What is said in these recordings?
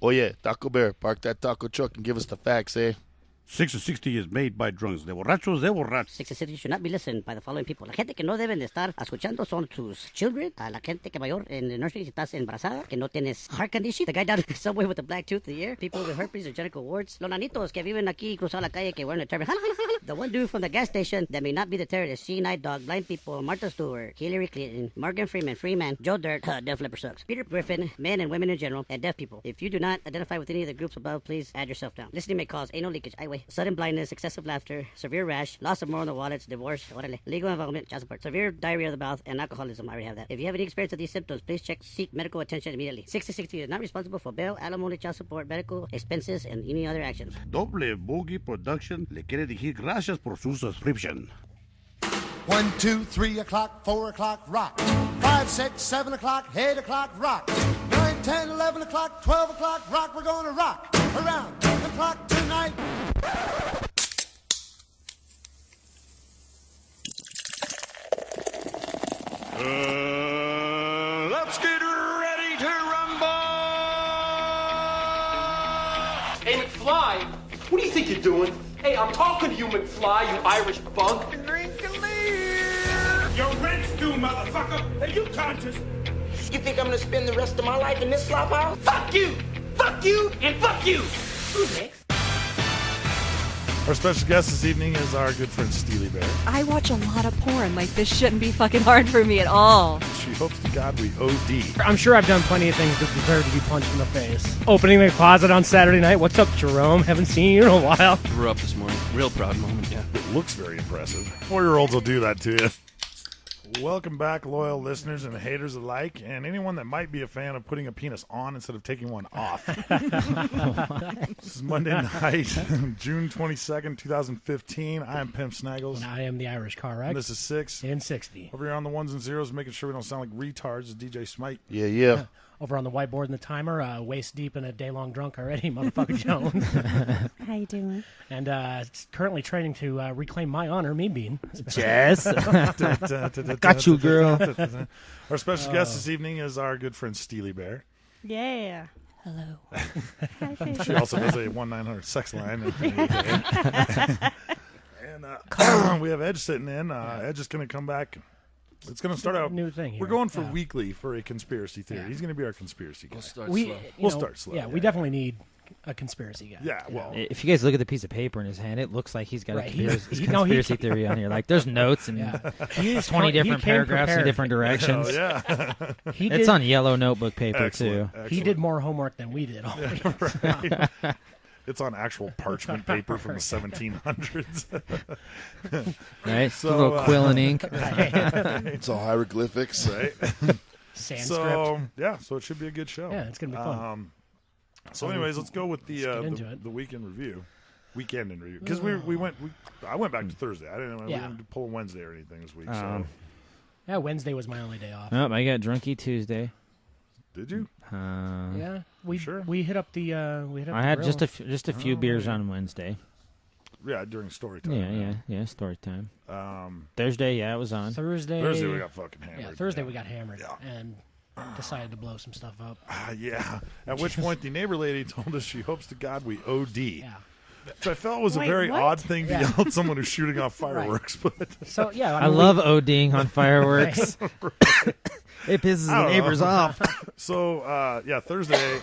Oh, yeah, Taco Bear, park that taco truck and give us the facts, eh? 660 is made by drunks. De borrachos, de borrachos. 660 should not be listened by the following people. La gente que no deben de estar escuchando son tus children, la gente que mayor en the nursery, si estás embarazada, que no tienes heart condition, the guy down in the subway with the black tooth of the year, people with herpes or genital warts, los nanitos que viven aquí cruzar la calle que wearing a turban, the one dude from the gas station that may not be the terrorist, Night Dog, blind people, Martha Stewart, Hillary Clinton, Morgan Freeman, Joe Dirt, Def Leppard sucks, Peter Griffin, men and women in general, and deaf people. If you do not identify with any of the groups above, please add yourself down. Listening may cause anal leakage, sudden blindness, excessive laughter, severe rash, loss of moral in the wallets, divorce, legal involvement, child support, severe diarrhea of the mouth, and alcoholism. I already have that. If you have any experience of these symptoms, please seek medical attention immediately. 6060 is not responsible for bail, alimony, child support, medical expenses, and any other actions. Doble Boogie Production le quiere decir gracias por su subscription. 1, 2, 3 o'clock, 4 o'clock, rock. 5, 6, 7 o'clock, 8 o'clock, rock. 9, 10, 11 o'clock, 12 o'clock, rock. We're going to rock around the clock tonight. Let's get ready to rumble! Hey, McFly, what do you think you're doing? Hey, I'm talking to you, McFly, you Irish bunk. Your rent's due, motherfucker! Are you conscious? You think I'm gonna spend the rest of my life in this slop house? Fuck you! Fuck you! And fuck you! Who's next? Our special guest this evening is our good friend Stealy Bear. I watch a lot of porn. Like, this shouldn't be fucking hard for me at all. She hopes to God we OD. I'm sure I've done plenty of things that deserve to be punched in the face. Opening the closet on Saturday night. What's up, Jerome? Haven't seen you in a while. We're up this morning. Real proud moment, yeah. It looks very impressive. 4-year-olds will do that to you. Welcome back, loyal listeners and haters alike, and anyone that might be a fan of putting a penis on instead of taking one off. This is Monday night, June 22nd, 2015. I am Pimp Snaggles. And I am the Irish Car Wreck. And this is 6 and 60. Over here on the ones and zeros, making sure we don't sound like retards, is DJ Smite. Yeah. Over on the whiteboard and the timer, waist deep in a day-long drunk already, motherfucker Jones. How you doing? And currently training to reclaim my honor, me being. Jess. Got you, girl. Our special guest this evening is our good friend Stealy Bear. Yeah. Hello. She also does a 1-900 sex line. And we have Edge sitting in. Edge is going to come back. It's going to start out. New thing here. We're going for weekly for a conspiracy theory. Yeah. He's going to be our conspiracy guy. We'll start slow. Yeah, we definitely need a conspiracy guy. Yeah, well. If you guys look at the piece of paper in his hand, it looks like he's got a conspiracy theory on here. Like, there's notes and 20 different paragraphs in different directions. Oh, yeah. It's on yellow notebook paper, too. Excellent. He did more homework than we did. Right. It's on actual parchment paper from the 1700s. Right? So, a little quill and ink. It's all hieroglyphics. Right? Sanskrit. So it should be a good show. Yeah, it's going to be fun. So anyways, let's go with the weekend review. Weekend in review. Because I went back to Thursday. We didn't pull a Wednesday or anything this week. So yeah, Wednesday was my only day off. Oh, I got drunky Tuesday. Did you? Yeah, we hit up the. I had just a few beers on Wednesday. Yeah, during story time. Yeah, story time. Thursday, it was on. Thursday we got fucking hammered. Yeah, Thursday we got hammered and decided to blow some stuff up. Yeah. At which point the neighbor lady told us she hopes to God we OD. Yeah. Which I felt was a very odd thing to yell at someone who's shooting off fireworks. But so I love ODing on fireworks. It pisses the neighbors off. So, Thursday,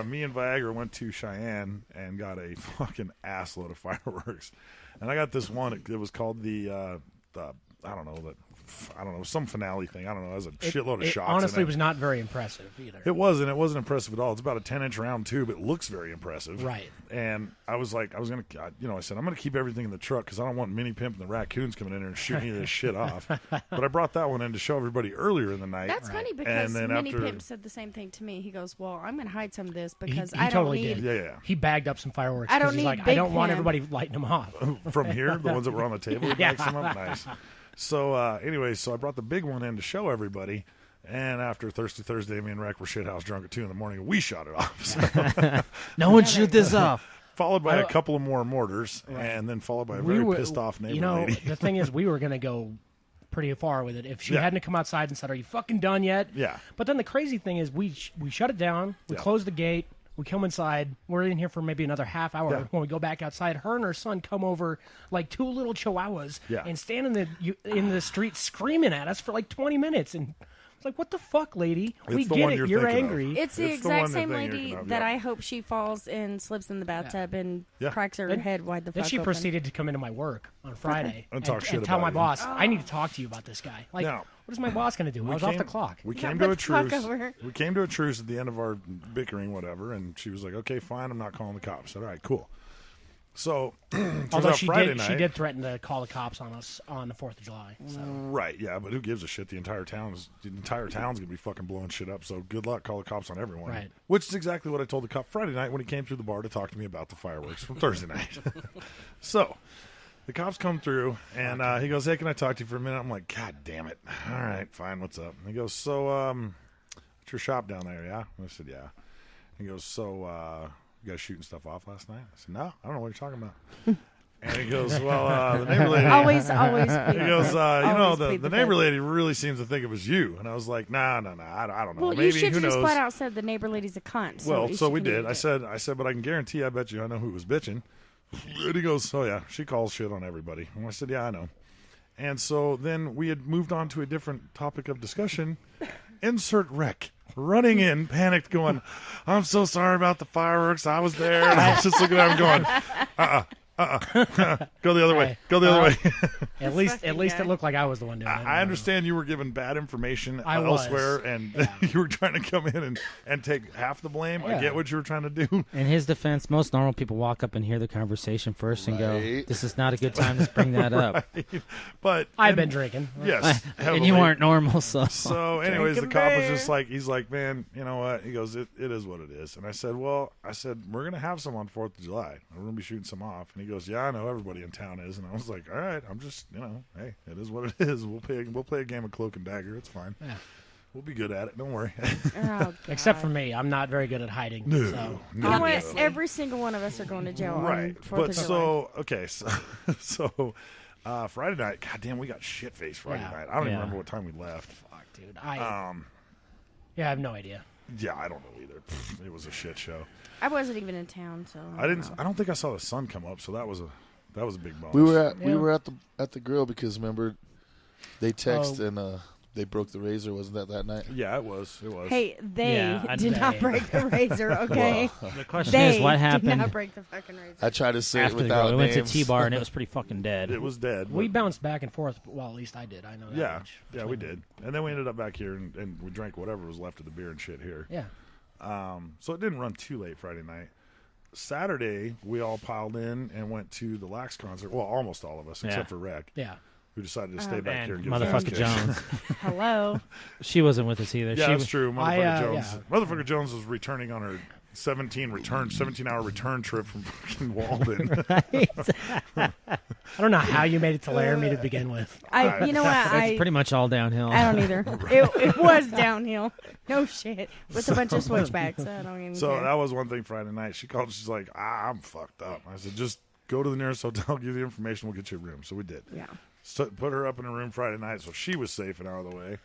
me and Viagra went to Cheyenne and got a fucking assload of fireworks. And I got this one. It was called the some finale thing. I don't know. It was a shitload of shots. Honestly, was not very impressive either. It wasn't impressive at all. It's about a 10-inch round tube. It looks very impressive. Right. And I was like, I said, I'm going to keep everything in the truck because I don't want Mini Pimp and the raccoons coming in here and shooting any of this shit off. But I brought that one in to show everybody earlier in the night. That's funny because Mini Pimp said the same thing to me. He goes, well, I'm going to hide some of this because he I don't totally need... did. Yeah. He bagged up some fireworks. I don't he's need like, big I don't want pan. everybody lighting them off. From here, the ones that were on the table, he bagged some up. Nice. So, so I brought the big one in to show everybody. And after Thirsty Thursday, me and Rec were shithouse drunk at 2 in the morning, and we shot it off. So. No one shoot this off. Followed by a couple of more mortars, and then followed by a very pissed off neighbor lady. The thing is, we were going to go pretty far with it if she hadn't come outside and said, "Are you fucking done yet?" Yeah. But then the crazy thing is, we shut it down. We closed the gate. We come inside. We're in here for maybe another half hour. Yeah. When we go back outside, her and her son come over like two little chihuahuas and stand in the street screaming at us for like 20 minutes. And it's like, what the fuck, lady? We get it. You're angry. It's the exact same lady that I hope she falls and slips in the bathtub and cracks her head wide the fuck Then she open. proceeded to come into my work on Friday and talk shit and tell about my you. boss, I need to talk to you about this guy. Like, Now, what is my boss going to do? I was off the clock. We came to a truce. We came to a truce at the end of our bickering, whatever, and she was like, "Okay, fine, I'm not calling the cops." I said, "All right, cool." So, although she did threaten to call the cops on us on the 4th of July. So. Right, yeah, but who gives a shit? The entire town's gonna be fucking blowing shit up. So good luck, call the cops on everyone. Right. Which is exactly what I told the cop Friday night when he came through the bar to talk to me about the fireworks from Thursday night. So the cops come through and he goes, "Hey, can I talk to you for a minute?" I'm like, "God damn it! All right, fine. What's up?" And he goes, "So, it's your shop down there, yeah?" And I said, "Yeah." He goes, "So, you guys shooting stuff off last night?" I said, "No, I don't know what you're talking about." And he goes, "Well, the neighbor lady." Always. He goes, the neighbor lady really seems to think it was you. And I was like, nah, I don't know. Well, Maybe, you should who just knows? flat out said the neighbor lady's a cunt. So we did. I said, but I can guarantee, I bet you I know who was bitching. And he goes, "Oh yeah, she calls shit on everybody." And I said, "Yeah, I know." And so then we had moved on to a different topic of discussion. Insert wreck. Running in, panicked, going, "I'm so sorry about the fireworks. I was there." And I was just looking at him going, go the other way. Go the other way. At least it looked like I was the one doing it. I understand you were given bad information elsewhere, and you were trying to come in and take half the blame. I get what you were trying to do. In his defense, most normal people walk up and hear the conversation first and go, "This is not a good time to bring that up." But I've been drinking. Yes. And you weren't normal, so. So anyways, the cop was just like, he's like, "Man, you know what?" He goes, it is what it is. And I said, "Well," we're going to have some on 4th of July. We're going to be shooting some off. And he goes, "Yeah, I know everybody in town is." And I was like, "All right, I'm just, hey, it is what it is. We'll play a game of cloak and dagger. It's fine. Yeah. We'll be good at it. Don't worry." Oh, except for me, I'm not very good at hiding. No, so. no. Every single one of us are going to jail. Right, on 4th of July. Okay, so Friday night, goddamn, we got shit faced Friday night. I don't even remember what time we left. Fuck, dude. I have no idea. Yeah, I don't know either. It was a shit show. I wasn't even in town, so I don't think I saw the sun come up, so that was a big bonus. We were at the grill because remember they text and they broke the razor. Wasn't that night? Yeah, it was. Hey, they did not break the razor. Okay. Well, the question is, what happened? Did not break the fucking razor. I tried to say After it without we went names. to T-Bar and it was pretty fucking dead. It was dead. We bounced back and forth. Well, at least I did. I know that. Yeah, we did. And then we ended up back here and we drank whatever was left of the beer and shit here. Yeah. So it didn't run too late Friday night. Saturday, we all piled in and went to the Lax concert. Well, almost all of us, except for Rec. Yeah. Who decided to stay back here and give Motherfucker Jones. Hello. She wasn't with us either. Yeah, that's true. Motherfucker Jones. Yeah. Motherfucker Jones was returning on her 17-hour return trip from fucking Walden. I don't know how you made it to Laramie to begin with. You know what? It's pretty much all downhill. I don't either. It was downhill. No shit. With a bunch of switchbacks. I don't even care. That was one thing Friday night. She called. She's like, I'm fucked up. I said, just go to the nearest hotel, give you the information, we'll get you a room. So we did. Yeah. So put her up in a room Friday night so she was safe and out of the way.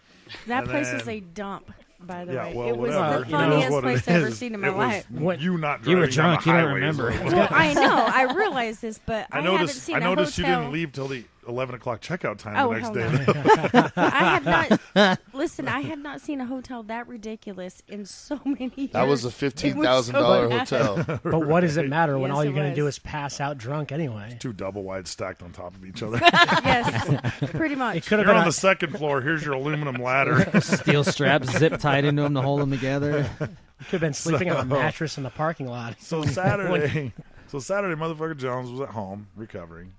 That place was a dump, by the way. Well, it was whatever. the funniest place I've ever seen in my life. You not driving You were drunk. You don't highways, remember. Well, I know. I realized this, but I haven't seen a noticed you hotel. didn't leave till the 11 o'clock checkout time Oh, the next hell day. no. I have not. Listen, I have not seen a hotel that ridiculous in so many years. That was a $15,000 hotel. But what does it matter when Yes, all you're it going to was. do is pass out drunk anyway? 2 double wides stacked on top of each other. Yes, pretty much. It could have You're been on the second floor. Here's your aluminum ladder. Steel straps zip tied into them to hold them together. You could have been sleeping on a mattress in the parking lot. So Saturday, motherfucker Jones was at home recovering.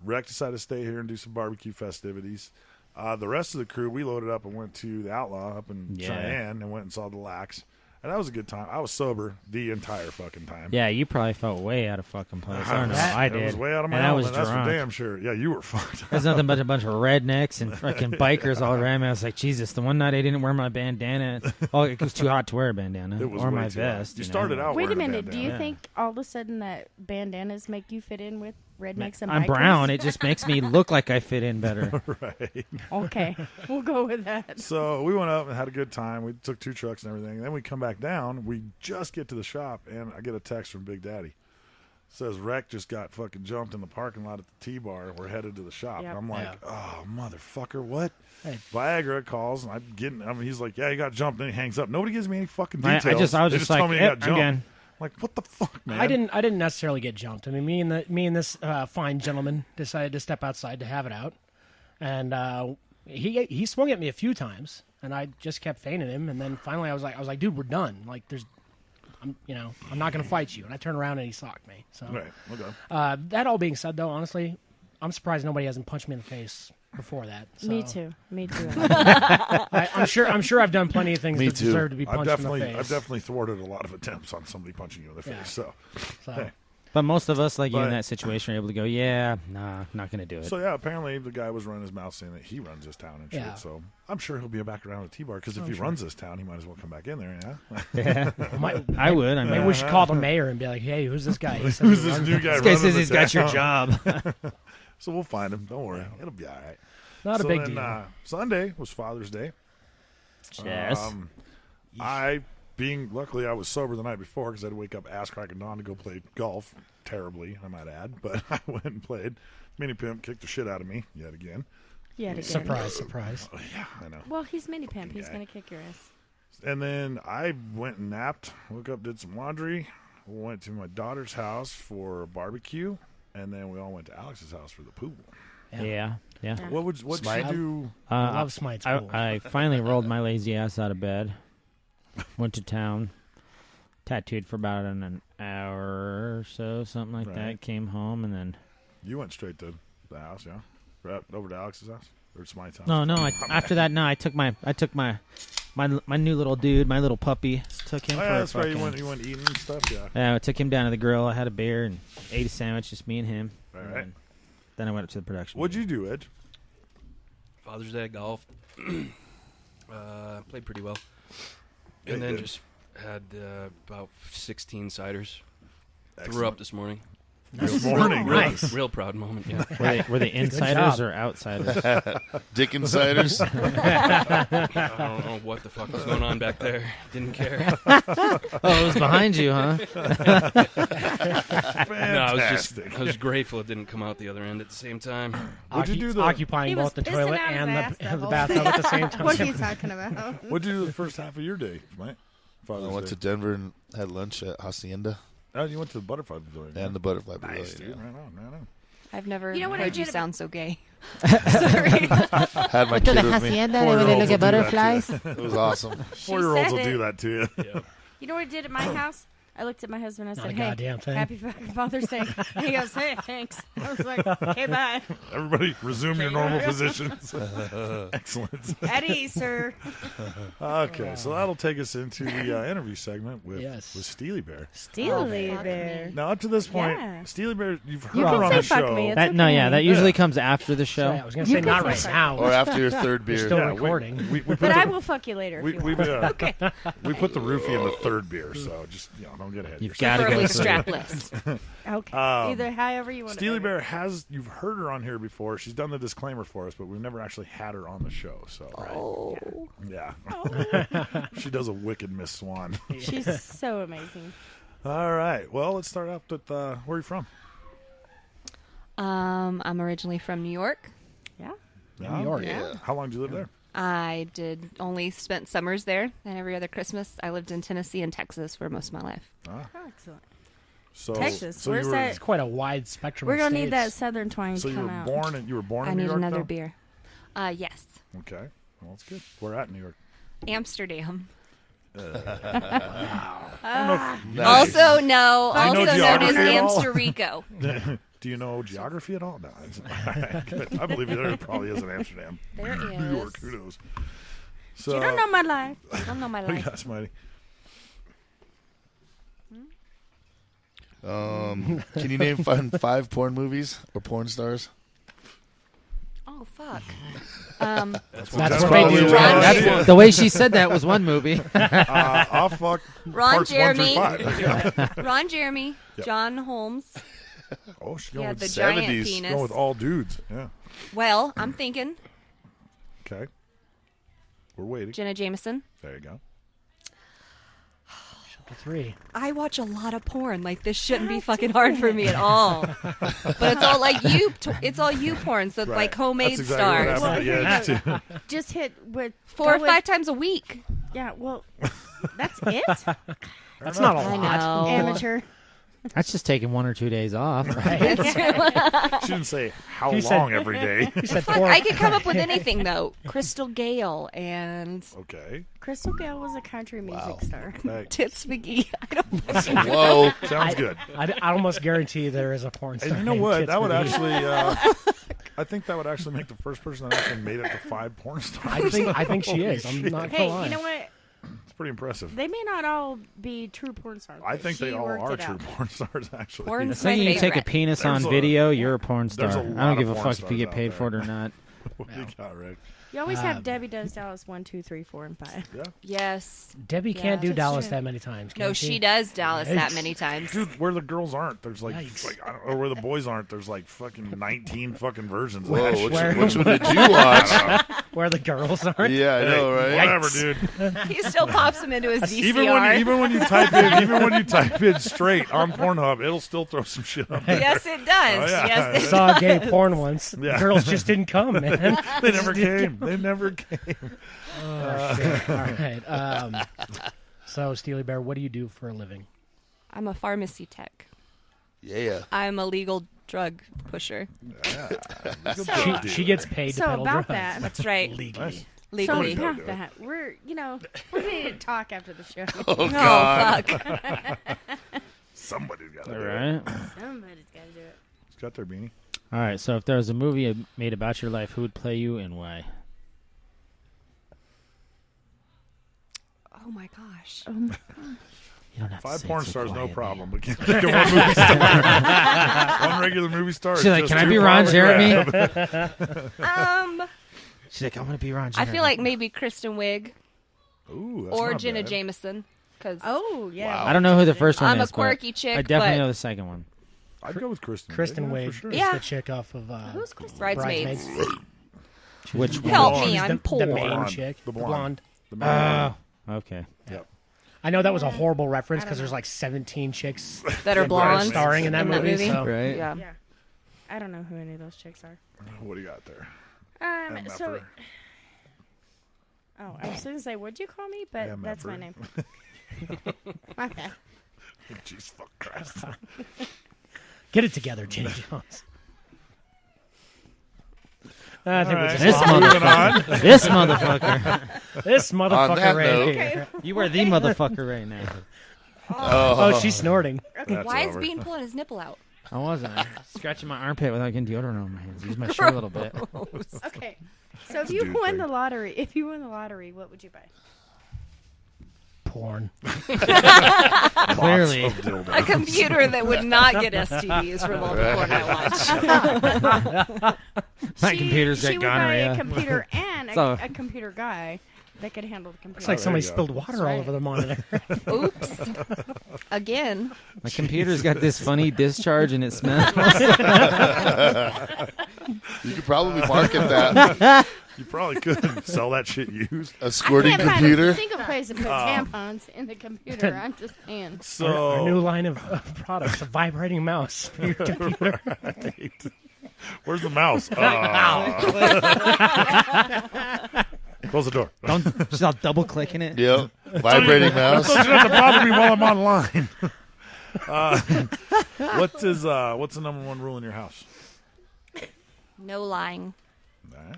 Rec decided to stay here and do some barbecue festivities. The rest of the crew, we loaded up and went to the Outlaw up in Cheyenne and went and saw the Lax. And that was a good time. I was sober the entire fucking time. Yeah, you probably felt way out of fucking place. I don't know. I did. It was way out of my and I was element. That's for drunk. damn sure. Yeah, you were fucked. There's nothing but a bunch of rednecks and fucking bikers all around me. I was like, Jesus, the one night I didn't wear my bandana. Oh, it was too hot to wear a bandana. It was or way my too hot. vest. You started out Wait a wearing minute. bandana. Do you think all of a sudden that bandanas make you fit in with rednecks and I'm bikers? brown. It just makes me look like I fit in better. Right. Okay, we'll go with that. So we went up and had a good time. We took 2 trucks and everything. Then we come back down. We just get to the shop, and I get a text from Big Daddy. Says Rec just got fucking jumped in the parking lot at the T-bar. We're headed to the shop. Yep. And I'm like, Yeah. oh, motherfucker, what? Hey. Viagra calls, and he's like, yeah, he got jumped. Then he hangs up. Nobody gives me any fucking details. I was They just tell like, me he got jumped. again. Like, what the fuck, man? I didn't necessarily get jumped. I mean, me and this fine gentleman decided to step outside to have it out, and he swung at me a few times, and I just kept feigning him, and then finally I was like, dude, we're done. Like, I'm not going to fight you. And I turned around and he socked me. So, Right. Okay. that all being said, though, honestly, I'm surprised nobody hasn't punched me in the face before that. So. Me too. I'm sure I've done plenty of things that deserve to be punched in the face. I've definitely thwarted a lot of attempts on somebody punching you in the face. So. Hey. But most of us, like you in that situation, are able to go, yeah, nah, not going to do it. So, yeah, apparently the guy was running his mouth saying that he runs this town and shit. Yeah. So I'm sure he'll be back around at T-Bar because if he runs this town, he might as well come back in there, yeah? I would. I mean, maybe we should call the mayor and be like, hey, who's this guy? Who's this new guy? This guy says he's got your job. So we'll find him. Don't worry. It'll be all right. Not a big deal. Sunday was Father's Day. Yes. Luckily, I was sober the night before because I had to wake up ass cracking dawn to go play golf. Terribly, I might add. But I went and played. Mini Pimp kicked the shit out of me yet again. Surprise. Oh, yeah, I know. Well, he's Mini Pimp. He's going to kick your ass. And then I went and napped, woke up, did some laundry, went to my daughter's house for a barbecue, and then we all went to Alex's house for the pool. Yeah. What did you do? I love Smite's pool. I finally rolled my lazy ass out of bed, went to town, tattooed for about an hour or so, something like that, came home, and then... You went straight to the house, yeah? Right over to Alex's house? Or Smite's house? No. After that, I took my new little dude, my little puppy, took him for that's fucking... right, you went eating and stuff, yeah. Yeah, I took him down to the grill, I had a beer, and ate a sandwich, just me and him. All right. Then I went up to the production. What'd you do, Ed? Father's Day golf. Played pretty well. And then just had about 16 ciders. Excellent. Threw up this morning. This morning, nice. Real proud moment, yeah. Were they insiders or outsiders? Dick insiders? I don't know what the fuck was going on back there. Didn't care. Oh, it was behind you, huh? No, I was grateful it didn't come out the other end at the same time. What'd you do occupying both the toilet and the bathtub at the same time. What are you talking about? What'd you do the first half of your day, Mike? I went to Denver and had lunch at Hacienda. Oh, you went to the Butterfly Pavilion. And the Butterfly Nice, Pavilion. dude. Right on. I've never You know what I heard you did sound so gay. Sorry. Had my Went to kid the with me. hacienda, they went to look at butterflies. It was awesome. 4-year-olds will said do it. that to you. Yeah. You know what I did at my house? I looked at my husband and I Not said, a hey, goddamn thing. happy fucking Father's Day. And he goes, hey, thanks. I was like, okay, bye. Everybody resume your normal positions. Excellent. At ease, sir. Okay, so that'll take us into the interview segment with Stealy Bear. Stealy Bear. Now, up to this point, Yeah. Stealy Bear, you've heard You her can on say the fuck show. me, it's That, no, yeah, that usually comes after the show. I was going to say not right now. Or after your third beer. We're still Yeah, recording. We put But the, I will fuck you later. If you want. okay. We put the roofie in the third beer, so just don't get ahead. You've of got to Preferably go through. strapless. Okay. Either however you want Stealy to. Bear you've heard her on here before. She's done the disclaimer for us, but we've never actually had her on the show. So, yeah. She does a wicked Miss Swan. She's so amazing. All right. Well, let's start off with where are you from? I'm originally from New York. Yeah. New York. Yeah. How long did you live there? I only spent summers there, and every other Christmas I lived in Tennessee and Texas for most of my life. Oh, excellent. So, Texas. So Where's you were, that? It's quite a wide spectrum. We're of gonna need that states. southern twang So to you come were out. born in I New need York, another though? beer. Yes. Okay. Well, that's good. Where at in New York? Amsterdam. Nice. Also known as geography at all? Amsterico. Do you know geography at all? No. I believe there probably is in Amsterdam. There New York. is. Who knows? So, You don't know my life. I don't know my what do you life. got, Smitey? Can you name 5 porn movies or porn stars? Oh, fuck. That's what what they do. That's, the way she said that was one movie. I'll fuck Ron parts 1 through Jeremy. 5. Ron Jeremy, Yep. John Holmes, Oh, she's He going had with the giant 70s. penis. Going with all dudes. Yeah. Well, I'm thinking Okay. We're waiting. Jenna Jameson. There you go. 3. I watch a lot of porn. Like, this shouldn't be fucking hard for me at all. But it's all like it's all you porn, so it's like homemade That's exactly stars. what happened. Yeah, it's Just hit with 4 or 5 times a week. Yeah, well, that's it. That's not a I lot. know. Amateur. That's just taking 1 or 2 days off. Right? She didn't say how He long said- every day. He said Fuck, 4. I could come up with anything though. Crystal Gale and Okay. Crystal Gale was a country music star. Tits McGee. I don't fucking know. Whoa. Sounds good. I almost guarantee there is a porn star. And you know named what? Tits That would McGee. actually. I think that would actually make the first person that actually made it to 5 porn stars. I think she Holy is. I'm shit. not Hey, gonna lie. you know what? It's pretty impressive. They may not all be true porn stars. I but think they she all worked are it true out. porn stars, actually. Porn's The second my you take a favorite. penis There's on a- video, you're a porn star. there's a I lot don't of give a porn fuck if stars you get out paid there. for it or not. What do you got, Rick? You always have Debbie Does Dallas 1, 2, 3, 4, and 5. Yeah. Yes. Debbie can't do that's Dallas true. that many times. No, can she does Dallas that Yikes. many times. Dude, where the girls aren't, there's like, Yikes. I don't know, where the boys aren't, there's like fucking 19 fucking versions of Whoa, that which, shit. which one did you watch? Where the girls aren't. Yeah, I know, right? Whatever, Yikes. dude. He still pops them into his VCR. Even when you type in straight on Pornhub, it'll still throw some shit up there. Yes, it does. Oh, yeah. Yes, I it saw does. gay porn once. Yeah. Girls just didn't come, man. They never came. They never came. Oh, shit. All right. So, Steely Bear, what do you do for a living? I'm a pharmacy tech. Yeah. I'm a legal drug pusher. She gets paid to So peddle about drugs. that, That's right. Legally. Legally. So about that, we're we need to talk after the show. Oh, God. fuck. Somebody's got to All do it. right. Somebody's got to do it. It's got their beanie. All right. So if there was a movie made about your life, who would play you and why? Oh my gosh. You don't have to 5 say porn it so stars, no quiet, problem. man. But can't think of one movie star. One regular movie star. She's is like, just "Can I too be far Ron of a Jeremy?" grab. She's like, I want to be Ron I Jeremy. feel like maybe Kristen Wiig Ooh, that's or not Jenna bad. Jameson. Cause Oh yeah. I don't know who the first one I'm a is, but quirky chick, I definitely but- know the second one. I'd go with Kristen. Kristen Wiig, Wiig for sure. is Yeah. the chick off of Who's Kristen? Bridesmaids. Which one? Help blonde. me, She's I'm the poor. main Blonde. chick. The The blonde. blonde. The man. Okay. Yep. I know that was a horrible reference because there's like 17 chicks That are blonde. starring in that movie. So. Right. Yeah. Yeah. I don't know who any of those chicks are. What do you got there? So. MFer. Oh, I was going to say, what'd you call me? But that's my MFer. name. My bad. Jeez, fuck Christ. Get it together, Jenny Jones. I think All we're right. just This lost. Moving on. This motherfucker. This motherfucker that right note- here. You are the motherfucker right now. Oh, she's snorting. That's Why over. is Bean pulling his nipple out? I wasn't. I was scratching my armpit without getting deodorant on my hands. Use my shirt a little bit. Okay. So if a you dude won thing. the lottery, what would you buy? Porn. Clearly. Lots of dildo. A computer that would not get STDs from all the porn I watch. My computer's got She would buy a gonorrhea. computer and So- a computer guy that could handle the computer. It's like there somebody you go. spilled water all over the monitor. Oops. Again. My computer's got this funny discharge and it smells. You could probably market that. You probably could sell that shit used. A squirting Can't find computer. a single place to put tampons in the computer. I'm just saying. So Our new line of products, a vibrating mouse for your computer. where's the mouse? Close the door. She's all double clicking it. Yep. Vibrating I mouse. thought you have to bother me while I'm online. What's the number one rule in your house? No lying.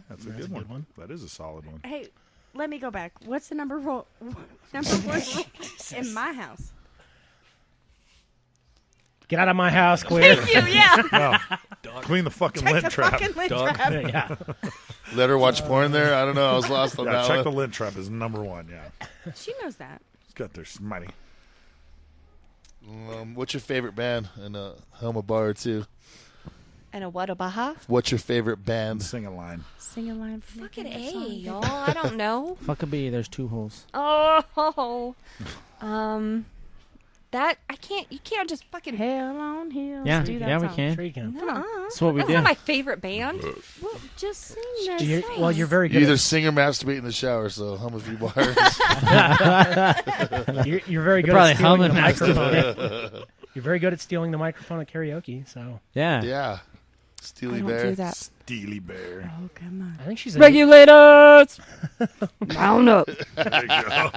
That's a good one. That is a solid one. Hey, let me go back. What's the number one rule in my house? Get out of my house, queer. Thank you. Yeah. No. Clean the fucking Check lint the trap. fucking lint Dog. trap. Yeah. Let her watch porn there. I don't know. I was lost on Yeah, that check one. the lint trap is number one. Yeah, She knows that. it's got their smitty. What's your favorite band? And hum a bar or two. And a what, a baha? What's your favorite band? Sing a line. Sing a line for me. Fucking Give me A, song. y'all. I don't know. Fuck a bee. There's 2 holes. Oh. That I can't. You can't just fucking Hell on Hills. Yeah, do that yeah, we song. can. Sure you can. No. That's what we That's do. not my favorite band. Well, just sing that song. Well, you're very You good. either sing or masturbate in the shower, so hum a few bars. You're very good probably at stealing the humming microphone. You're very good at stealing the microphone at karaoke. So Yeah. Yeah. Steely I don't Bear. do that. Steely Bear. Oh, come on. I think she's Regulators. Round up. There you go.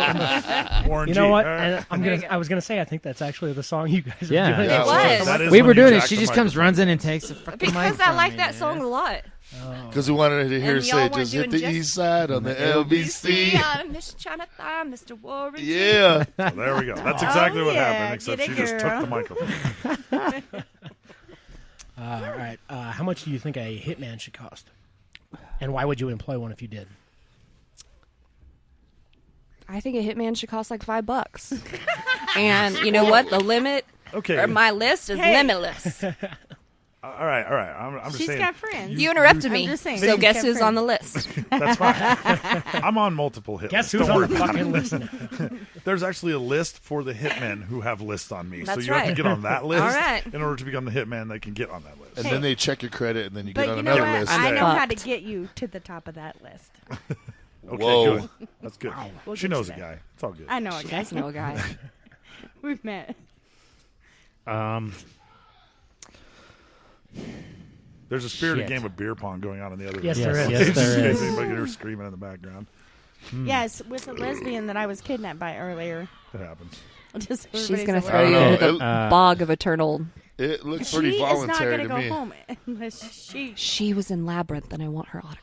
Warren You know G. what? All right. And I was gonna say I think that's actually the song you guys are Yeah. doing. It was. That is We when were you doing it. jack She the just comes, microphone. runs in, and takes the fucking mic Because I from like me, that man. song a lot. Because we wanted to hear And say, y'all weren't just hit doing the just- east side on the LBC. I'm just trying to find Mr. Warren. Yeah. Well, there we go. That's exactly what yeah. happened, except Get she it, just took girl. the microphone. All right. How much do you think a hitman should cost? And why would you employ one if you did? I think a hitman should cost like $5. And you know what? The limit Okay. or my list is limitless. All right. I'm just She's saying. got friends. You interrupted I'm me. just saying, So she's guess got who's friends. on the list? That's fine. I'm on multiple hit Guess lists. who's Don't on the worry about fucking it. list now? There's actually a list for the hitmen who have lists on me. That's so you have to right. get on that list All right. in order to become the hitman that can get on that list. And then they check your credit, and then you get But on you know another what? list. I know Fucked. how to get you to the top of that list. Okay, Whoa. good. That's good. We'll She get knows you a there. guy. It's all good. I know a She guy. does know a guy. We've met. There's a spirited Shit. game of beer pong going on in the other Yes, room. there is. Yes, there Just in case is. anybody can hear screaming in the background. Yes, with a lesbian that I was kidnapped by earlier. It happens. Just She's everybody's gonna aware. throw you know. into the It- bog of eternal. It looks She pretty is not voluntary going to to go me. home unless she. She was in Labyrinth, and I want her autograph.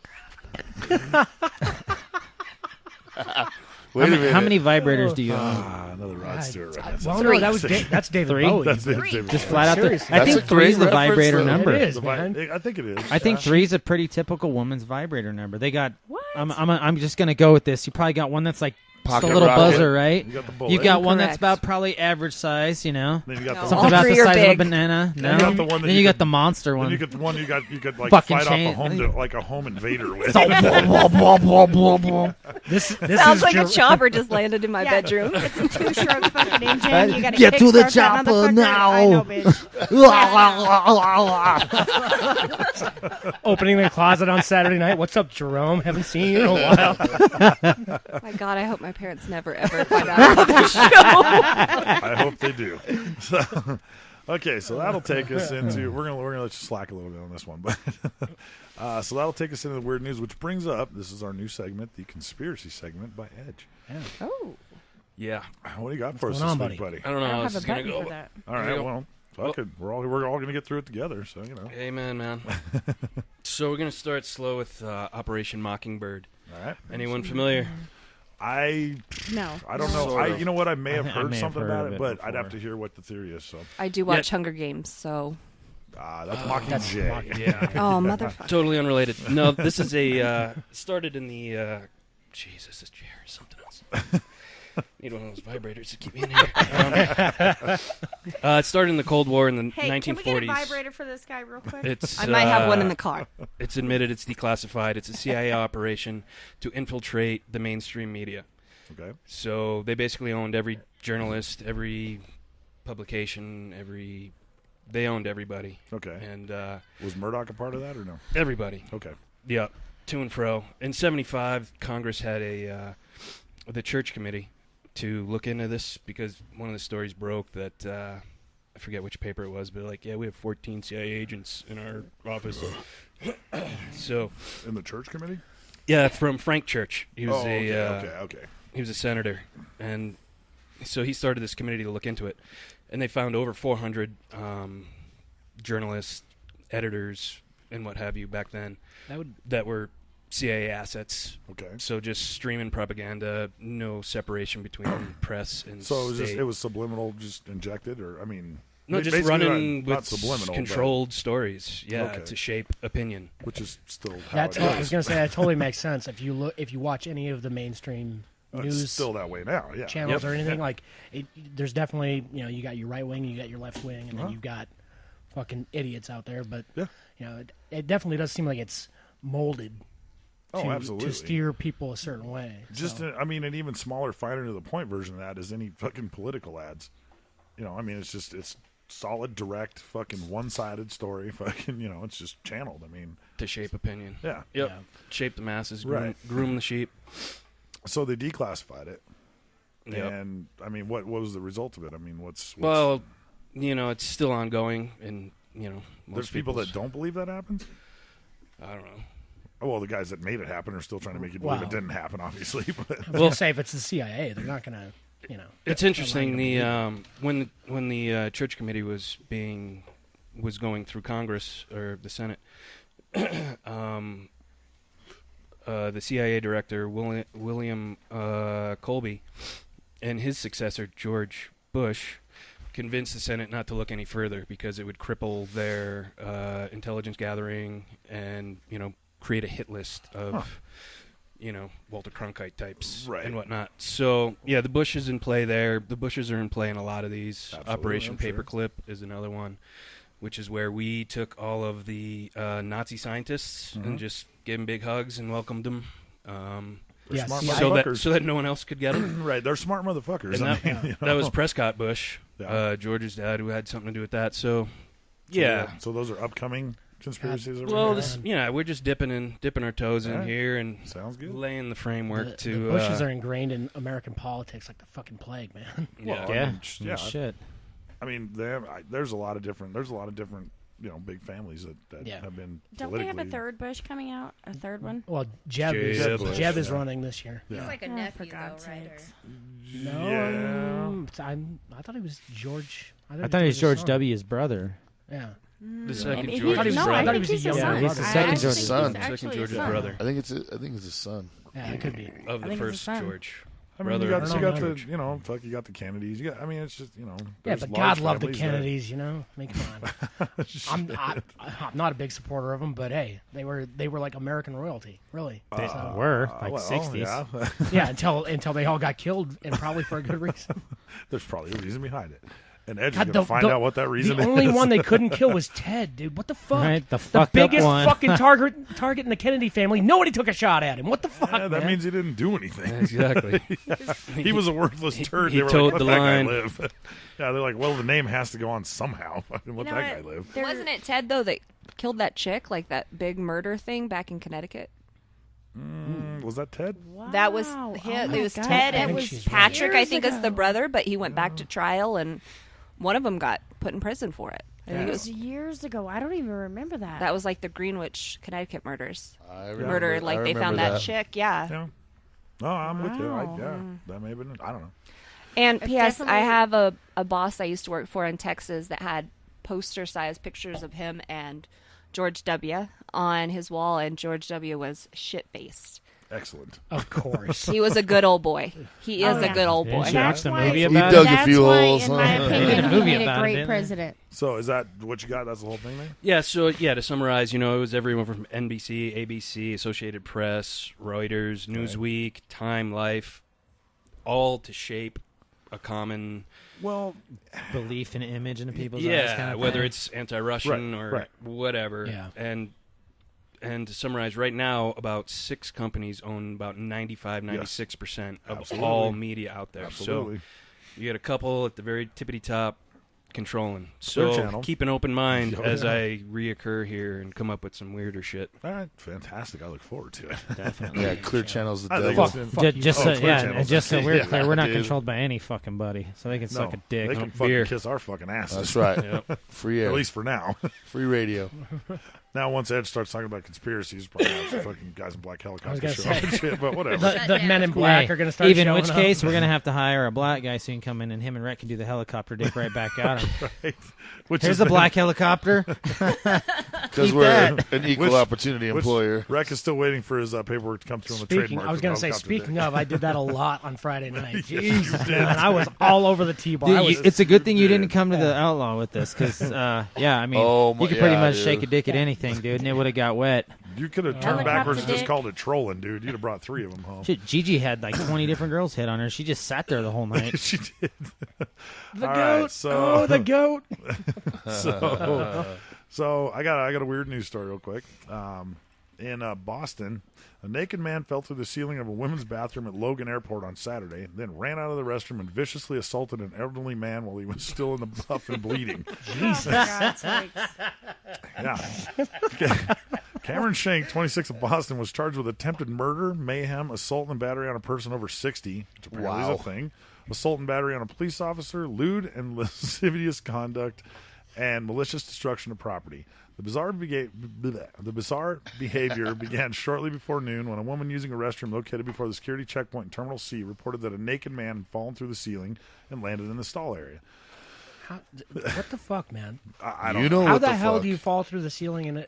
Wait a minute. How many vibrators do you own? Another Rod Stewart reference. Well, no, that's David Three? Bowie. That's but- it, David Just Bowie. flat out. Seriously. I That's think a three is great the reference, vibrator though. number. It is, The man. I think it is. I think three is a pretty typical woman's vibrator number. They got. What? I'm just gonna go with this. You probably got one that's like just a Pocket little rocket. buzzer, right? You got the bullet. You got one that's Incorrect. about probably average size. You know, Then you got No. the something All about the three are size of a big. banana. No, you got the one that then you you got could- the monster Then one. you get the one you could like Fucking fight chain- off a home invader with. It's all blah, blah, blah, blah, blah, blah. This Sounds is like a Jer- chopper just landed in my Yeah. bedroom. It's a two-stroke fucking engine. You got to Get to the kickstart that chopper motherfucker. now. I know, bitch. opening the closet on Saturday night. What's up, Jerome? Haven't seen you in a while. My God, I hope my parents never ever find out about this show. I hope they do. So, okay, so that'll take us into we're gonna let you slack a little bit on this one, but so that'll take us into the weird news, which brings up this is our new segment, the conspiracy segment by Edge. Oh, Yeah. What do you got for us going this on, week, buddy? buddy? I don't know I how don't this have is a going to button go. for that. All right, There you go. well, fuck it. We're all gonna get through it together, so you know. Amen, man. So we're going to start slow with Operation Mockingbird. All right. Anyone familiar? I No. don't know. Sort of. You know what? I may have I heard may have something heard about of it, it but I'd have before. to hear what the theory is. So I do watch Hunger Games, so. that's Mockingjay. Yeah. Oh, motherfucker. Totally unrelated. No, this is a started in the Jesus, this chair is something else. Need one of those vibrators to keep me in here. It started in the Cold War in the Hey, 1940s. can we get a vibrator for this guy real quick? It's, I might have one in the car. It's admitted, it's declassified. It's a CIA operation to infiltrate the mainstream media. Okay. So they basically owned every journalist, every publication, they owned everybody. Okay. And Was Murdoch a part of that or no? everybody. Okay. Yeah, to and fro. In '75, Congress had the church committee to look into this because one of the stories broke that I forget which paper it was, but like, yeah, we have 14 CIA agents in our office. So in the church committee? Yeah, from Frank Church. He was okay. He was a senator, and so he started this committee to look into it, and they found over 400 journalists, editors, and what have you back then that were CIA assets. Okay. So just streaming propaganda, no separation between press and So it was state. it was subliminal, just injected, or I mean, No, just basically running not with subliminal, controlled stories. Yeah, Okay. to shape opinion. which is still how That's it what is. I was going to say. That totally makes sense. If you watch any of the mainstream It's news still that way now. Yeah. channels Yep. or anything, like there's definitely you got your right wing, you got your left wing, and then you've got fucking idiots out there. But it definitely does seem like it's molded. Oh, to absolutely. steer people a certain way. Just, So, I mean, an even smaller, finer to the point version of that is any fucking political ads. I mean, it's solid, direct, fucking one-sided story. Fucking, it's just channeled. I mean, to shape opinion. Yeah. Yep. Yeah. Shape the masses. Right. Groom the sheep. So they declassified it. Yep. And I mean, what was the result of it? I mean, what's well, it's still ongoing, and there's people that don't believe that happened. I don't know. Oh, well, the guys that made it happen are still trying to make you believe it didn't happen, obviously. But I was going to say, if it's the CIA, they're not going to, It's interesting. When the church committee was going through Congress or the Senate, the CIA director William Colby and his successor George Bush convinced the Senate not to look any further because it would cripple their intelligence gathering and create a hit list of Walter Cronkite types and whatnot. So yeah, the Bush is in play there. The Bushes are in play in a lot of these. Absolutely, Operation Paperclip is another one, which is where we took all of the Nazi scientists and just gave them big hugs and welcomed them. They're smart so motherfuckers. that no one else could get them. Right, they're smart motherfuckers. And that was Prescott Bush, George's dad, who had something to do with that. So so those are upcoming conspiracies. Well, we're just dipping our toes in here and sounds good. Laying the framework to. The Bushes are ingrained in American politics like the fucking plague, man. Shit. I mean, there's a lot of different big families that have been. Don't they have a third Bush coming out? A third one? Well, Jeb is running this year. He's like a nephew, for God's though, right? No, I thought he was George. I thought he was George W.'s brother. Yeah. The second I George's thought he brother. was a young brother. He's the second George's son. Second George's brother. I think it's his son. Yeah, it could be. Of the first George. I mean, brother. you got the Kennedys. It's just Yeah, there's but large God love the families Kennedys, I mean, come on. I'm not a big supporter of them, but hey, they were like American royalty, really. They were like 60s. Yeah, until they all got killed, and probably for a good reason. There's probably a reason behind it. And Ed's going to find out what that reason is. The only one they couldn't kill was Ted, dude. What the fuck? Right, the biggest fucking target in the Kennedy family. Nobody took a shot at him. What the fuck, that man? means he didn't do anything. Exactly. He was a worthless turd. He They were towed like, the let that line. guy live. Yeah, they're like, well, the name has to go on somehow. Let that guy live. Wasn't it Ted, though, that killed that chick, like that big murder thing back in Connecticut? Was that Ted? Wow. That was him. It was God. Ted. I It think was she's Patrick, right. I think, is the brother, but he went back to trial, and one of them got put in prison for it. I think It was years ago. I don't even remember that. That was like the Greenwich, Connecticut murders. I remember They found that chick. Yeah. No, I'm with you. That may have been. I don't know. And It P.S. I definitely- have a boss I used to work for in Texas that had poster-sized pictures of him and George W. on his wall, and George W. was shit-faced. Excellent. Of course. He was a good old boy. He is a good old boy. Didn't you watch the why- movie He about dug it? a few why, holes. in my They opinion, made a he movie made a about it, great didn't they? president. So is that what you got? That's the whole thing then? Yeah, so to summarize, it was everyone from NBC, ABC, Associated Press, Reuters, Newsweek, Time, Life, all to shape a common belief and image in people's eyes. yeah, Kind of whether thing. it's anti-Russian or whatever. Yeah. And to summarize, right now, about 6 companies own about 96% of all media out there. Absolutely. So you got a couple at the very tippity top controlling. Clear So Channel. keep an open mind Oh, as yeah. I reoccur here and come up with some weirder shit. All right, fantastic. I look forward to it. Definitely. Yeah, Clear Channel's the I think devil. it's- Just Clear so Channel. we're clear, we're not dude. controlled by any fucking buddy, so they can suck a dick. They can fucking beer. kiss our fucking asses. That's right. Free air. At least for now. Free radio. Now, once Ed starts talking about conspiracies, probably have some fucking guys in black helicopters gonna show up say. and shit, but whatever. The men in black are going to start Even in showing which up. case, we're going to have to hire a black guy so he can come in and him and Rhett can do the helicopter dick right back at him. Right. Which Here's is the black helicopter. Because Keep we're that. an equal Which- opportunity employer. Rex is still waiting for his paperwork to come through on the Speaking, trademark. I was for the going to say, helicopter speaking dick. of, I did that a lot on Friday night. Yes, Jesus, you did. man, I was all over the T-bar. Dude, I was, it's a good thing you didn't come to the Outlaw with this, because, I mean, Oh, you could pretty yeah, much dude. shake a dick at anything, dude, and it would have got wet. You could have turned Helicopter backwards and just dick. called it trolling, dude. You'd have brought 3 of them home. Shit, Gigi had like 20 different girls hit on her. She just sat there the whole night. She did. the All goat. right, so- Oh, the goat. So I got a weird news story real quick. In Boston, a naked man fell through the ceiling of a women's bathroom at Logan Airport on Saturday, then ran out of the restroom and viciously assaulted an elderly man while he was still in the buff and bleeding. Jesus. Yeah. Cameron Shank, 26 of Boston, was charged with attempted murder, mayhem, assault and battery on a person over 60, which apparently is a thing, assault and battery on a police officer, lewd and lascivious conduct, and malicious destruction of property. The bizarre behavior began shortly before noon when a woman using a restroom located before the security checkpoint in Terminal C reported that a naked man had fallen through the ceiling and landed in the stall area. What the fuck, man? I don't know. How the hell do you fall through the ceiling? And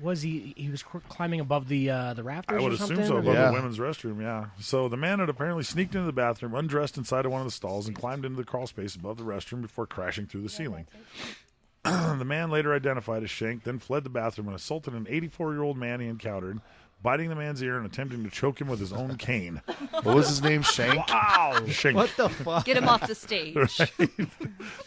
was he was climbing above the rafters? I would or something? assume so, above the women's restroom. Yeah. So the man had apparently sneaked into the bathroom, undressed inside of one of the stalls, and climbed into the crawl space above the restroom before crashing through the ceiling. The man, later identified as Shank, then fled the bathroom and assaulted an 84-year-old man he encountered, biting the man's ear and attempting to choke him with his own cane. What was his name? Shank? Wow. Shank. What the fuck? Get him off the stage. Right.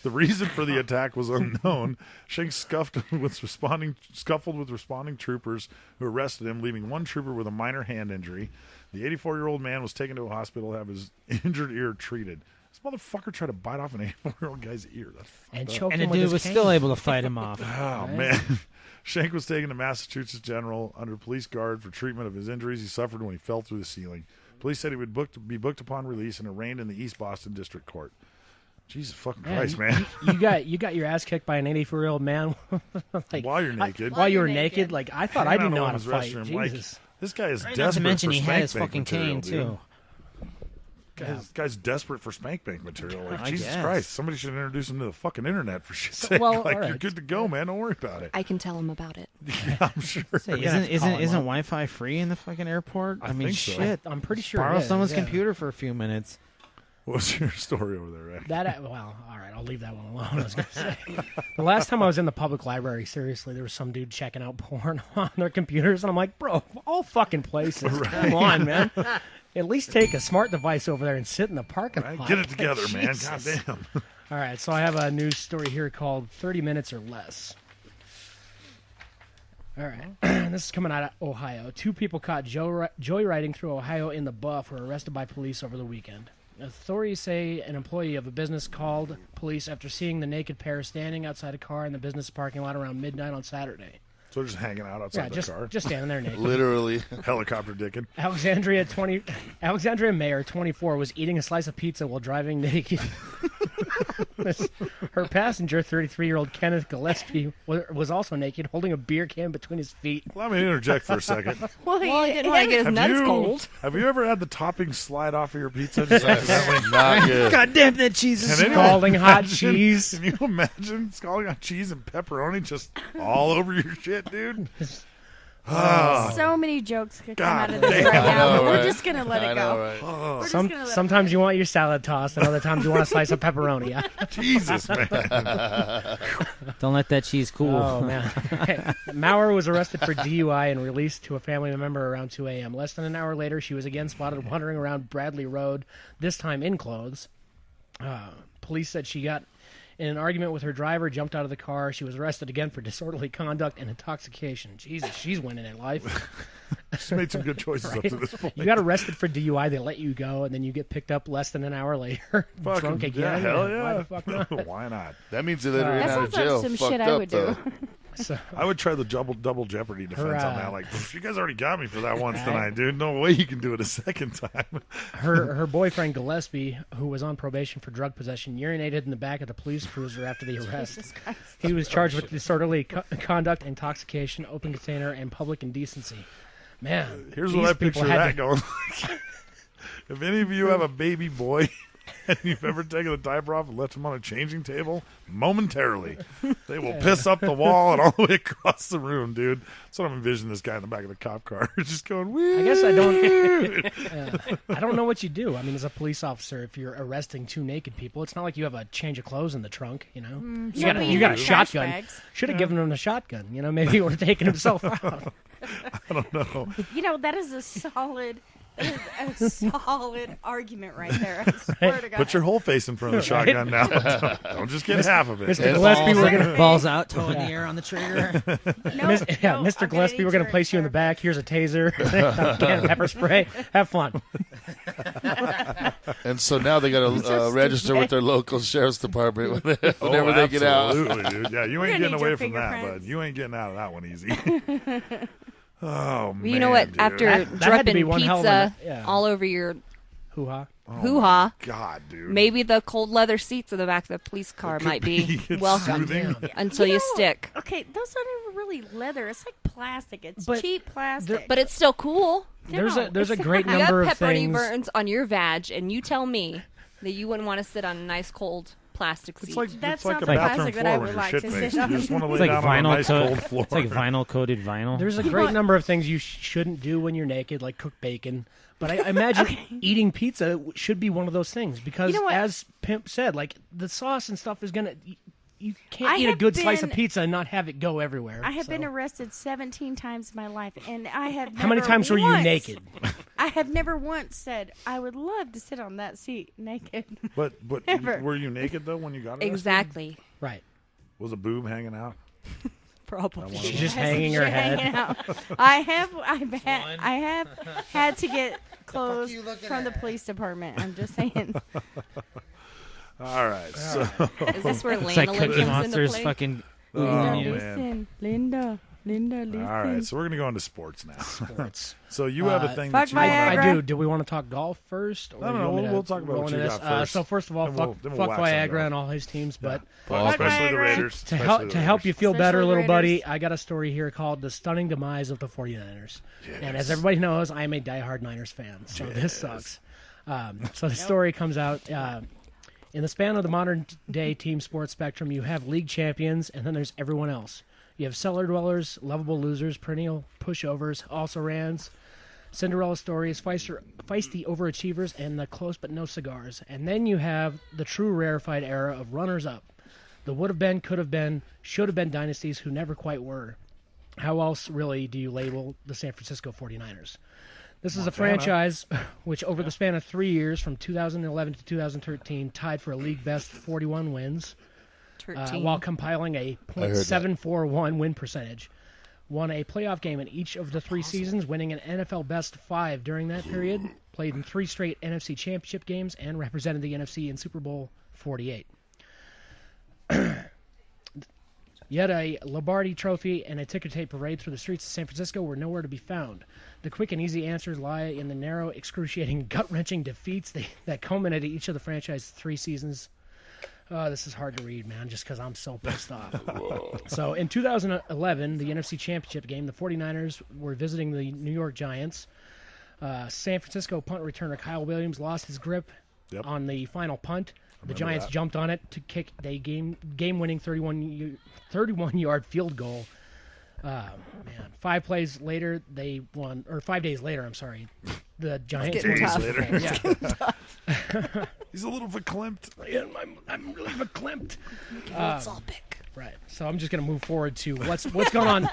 The reason for the attack was unknown. Shank scuffled with responding troopers who arrested him, leaving one trooper with a minor hand injury. The 84-year-old man was taken to a hospital to have his injured ear treated. This motherfucker tried to bite off an 84-year-old guy's ear. And the dude was still able to fight him off. Oh, man. Shank was taken to Massachusetts General under police guard for treatment of his injuries he suffered when he fell through the ceiling. Police said he would be booked upon release and arraigned in the East Boston District Court. Jesus fucking Christ, man. You got your ass kicked by an 84-year-old man like, while you're naked. While you were naked? Like, I thought I didn't know how to fight. Restroom. Jesus. Like, this guy is desperate not to mention for he spank had his bank fucking material, cane, too. Guy's desperate for spank bank material. Like, I Jesus guess. Christ, somebody should introduce him to the fucking internet for shit's sake. Well, like, right. you're good to go, man. Don't worry about it. I can tell him about it. Yeah, I'm sure. Say, isn't Wi-Fi free in the fucking airport? I mean, think so. shit. I'm pretty sure. Borrow it is, someone's yeah. computer for a few minutes. What's your story over there, Rick? Well, all right, I'll leave that one alone. I was going to say. The last time I was in the public library, seriously, there was some dude checking out porn on their computers, and I'm like, bro, all fucking places. Right. Come on, man. At least take a smart device over there and sit in the parking lot. Get it together, man. Jesus. Goddamn. All right, so I have a news story here called 30 Minutes or Less. All right, this is coming out of Ohio. 2 people caught joyriding through Ohio in the buff were arrested by police over the weekend. Authorities say an employee of a business called police after seeing the naked pair standing outside a car in the business parking lot around midnight on Saturday. So they're just hanging out outside the car? Just standing there naked. Literally. Helicopter dicking. Alexandria Mayer, 24, was eating a slice of pizza while driving naked. Her passenger, 33-year-old Kenneth Gillespie, was also naked, holding a beer can between his feet. Let me interject for a second. Well, he didn't want to get his nuts cold. Have you ever had the toppings slide off of your pizza? Just accidentally? Not good. God damn, that cheese is scalding hot cheese. Can you imagine scalding hot cheese and pepperoni just all over your shit, dude? So many jokes could come out of this damn. right now, but know, we're right? just going to let it go. Right? We're just gonna let Sometimes you want your salad tossed, and other times you want a slice of pepperoni. Jesus, man. Don't let that cheese cool. Oh, man. Maurer was arrested for DUI and released to a family member around 2 a.m. Less than an hour later, she was again spotted wandering around Bradley Road, this time in clothes. Police said she got in an argument with her driver, jumped out of the car. She was arrested again for disorderly conduct and intoxication. Jesus, she's winning in life. She's made some good choices up to this point. You got arrested for DUI, they let you go, and then you get picked up less than an hour later, drunk again. Yeah, hell yeah. Why the fuck not? Why not? That means that they're That out of sounds like jail. some Fucked shit I up, would though. do. So, I would try the double jeopardy defense on that. Like, you guys already got me for that once Right. tonight, dude. No way you can do it a second time. her boyfriend Gillespie, who was on probation for drug possession, urinated in the back of the police cruiser after the arrest. He was charged with disorderly conduct, intoxication, open container, and public indecency. Man, Here's these what I people picture had that to- going like. If any of you have a baby boy and you've ever taken the diaper off and left him on a changing table, momentarily, they will piss up the wall and all the way across the room, dude. That's what I'm envisioning this guy in the back of the cop car just going, woo. I guess I don't. I don't know what you do. I mean, as a police officer, if you're arresting 2 naked people, it's not like you have a change of clothes in the trunk. You know, you got a shotgun. Should have given him a shotgun. You know, maybe he would have taken himself out. I don't know. You know, that is a solid a solid argument right there. I swear to God. Put your whole face in front of the shotgun now. Don't just get half of it. Mr. Gillespie, we're gonna balls out, toe in the air on the trigger. Mr. Gillespie, we're gonna place you in the back. Here's a taser, can of pepper spray. Have fun. And so now they got to register with their local sheriff's department whenever they get out. Absolutely, dude. Yeah, you ain't getting away from that, bud. You ain't getting out of that one easy. Oh, man. You know what? Dude. After dripping pizza all over your hoo-ha. Hoo-ha. God, dude. Maybe the cold leather seats of the back of the police car might be welcome until you stick. Okay, those aren't even really leather. It's like plastic. It's cheap plastic. But it's still cool. There's a great You number got of pepperoni things. burns on your vag, and you tell me that you wouldn't want to sit on a nice cold plastic seat. That's like not a the bathroom plastic that I floor would when like you're to shit-faced. sit on. You just want to It's lay like down on a nice vinyl. cold floor. It's like vinyl coated vinyl. There's a great number of things you shouldn't do when you're naked, like cook bacon. But I imagine eating pizza should be one of those things because, as Pimp said, like the sauce and stuff is gonna. You can't eat a good slice of pizza and not have it go everywhere. I have been arrested 17 times in my life, and I have never How many times were you naked? I have never once said, I would love to sit on that seat naked. But Ever. were you naked, though, when you got arrested? Exactly. Right. Was a boob hanging out? Probably. She's just hanging her head. Hanging out. I have had to get clothes from the police department. I'm just saying. All right. So Is this where It's like lanolin Cookie comes Monster's into play? fucking. Linda, listen. All right, so we're going to go into sports now. Sports. So you have a thing fuck that you I do. Do we want to talk golf first? Or No, you no, want me to we'll talk about roll what into you this? got first. So first of all, Then fuck we'll wax on Viagra golf. and all his teams, but especially the Raiders. To help you feel better, Especially little Raiders. buddy, I got a story here called "The Stunning Demise of the 49ers." And as everybody knows, I'm a diehard Niners fan, so this sucks. So the story comes out. In the span of the modern-day team sports spectrum, you have league champions, and then there's everyone else. You have cellar dwellers, lovable losers, perennial pushovers, also-rans, Cinderella stories, feisty overachievers, and the close but no cigars. And then you have the true rarefied era of runners-up. The would-have-been, could-have-been, should-have-been dynasties who never quite were. How else, really, do you label the San Francisco 49ers? This is a franchise which, over the span of 3 years, from 2011 to 2013, tied for a league-best 41 wins, while compiling a .741 win percentage. Won a playoff game in each of the 3 seasons, winning an NFL Best 5 during that period, played in 3 straight NFC Championship games, and represented the NFC in Super Bowl 48. Yet a Lombardi trophy and a ticker tape parade through the streets of San Francisco were nowhere to be found. The quick and easy answers lie in the narrow, excruciating, gut-wrenching defeats that culminated each of the franchise's 3 seasons. This is hard to read, man, just because I'm so pissed off. So in 2011, the NFC Championship game, the 49ers were visiting the New York Giants. San Francisco punt returner Kyle Williams lost his grip on the final punt. The Giants jumped on it to kick a game-winning 31-yard field goal. Man, 5 days later, they won. Or 5 days later, I'm sorry. The Giants won. Yeah. He's a little verklempt. I'm really verklempt. It's all big. Right. So I'm just going to move forward to what's going on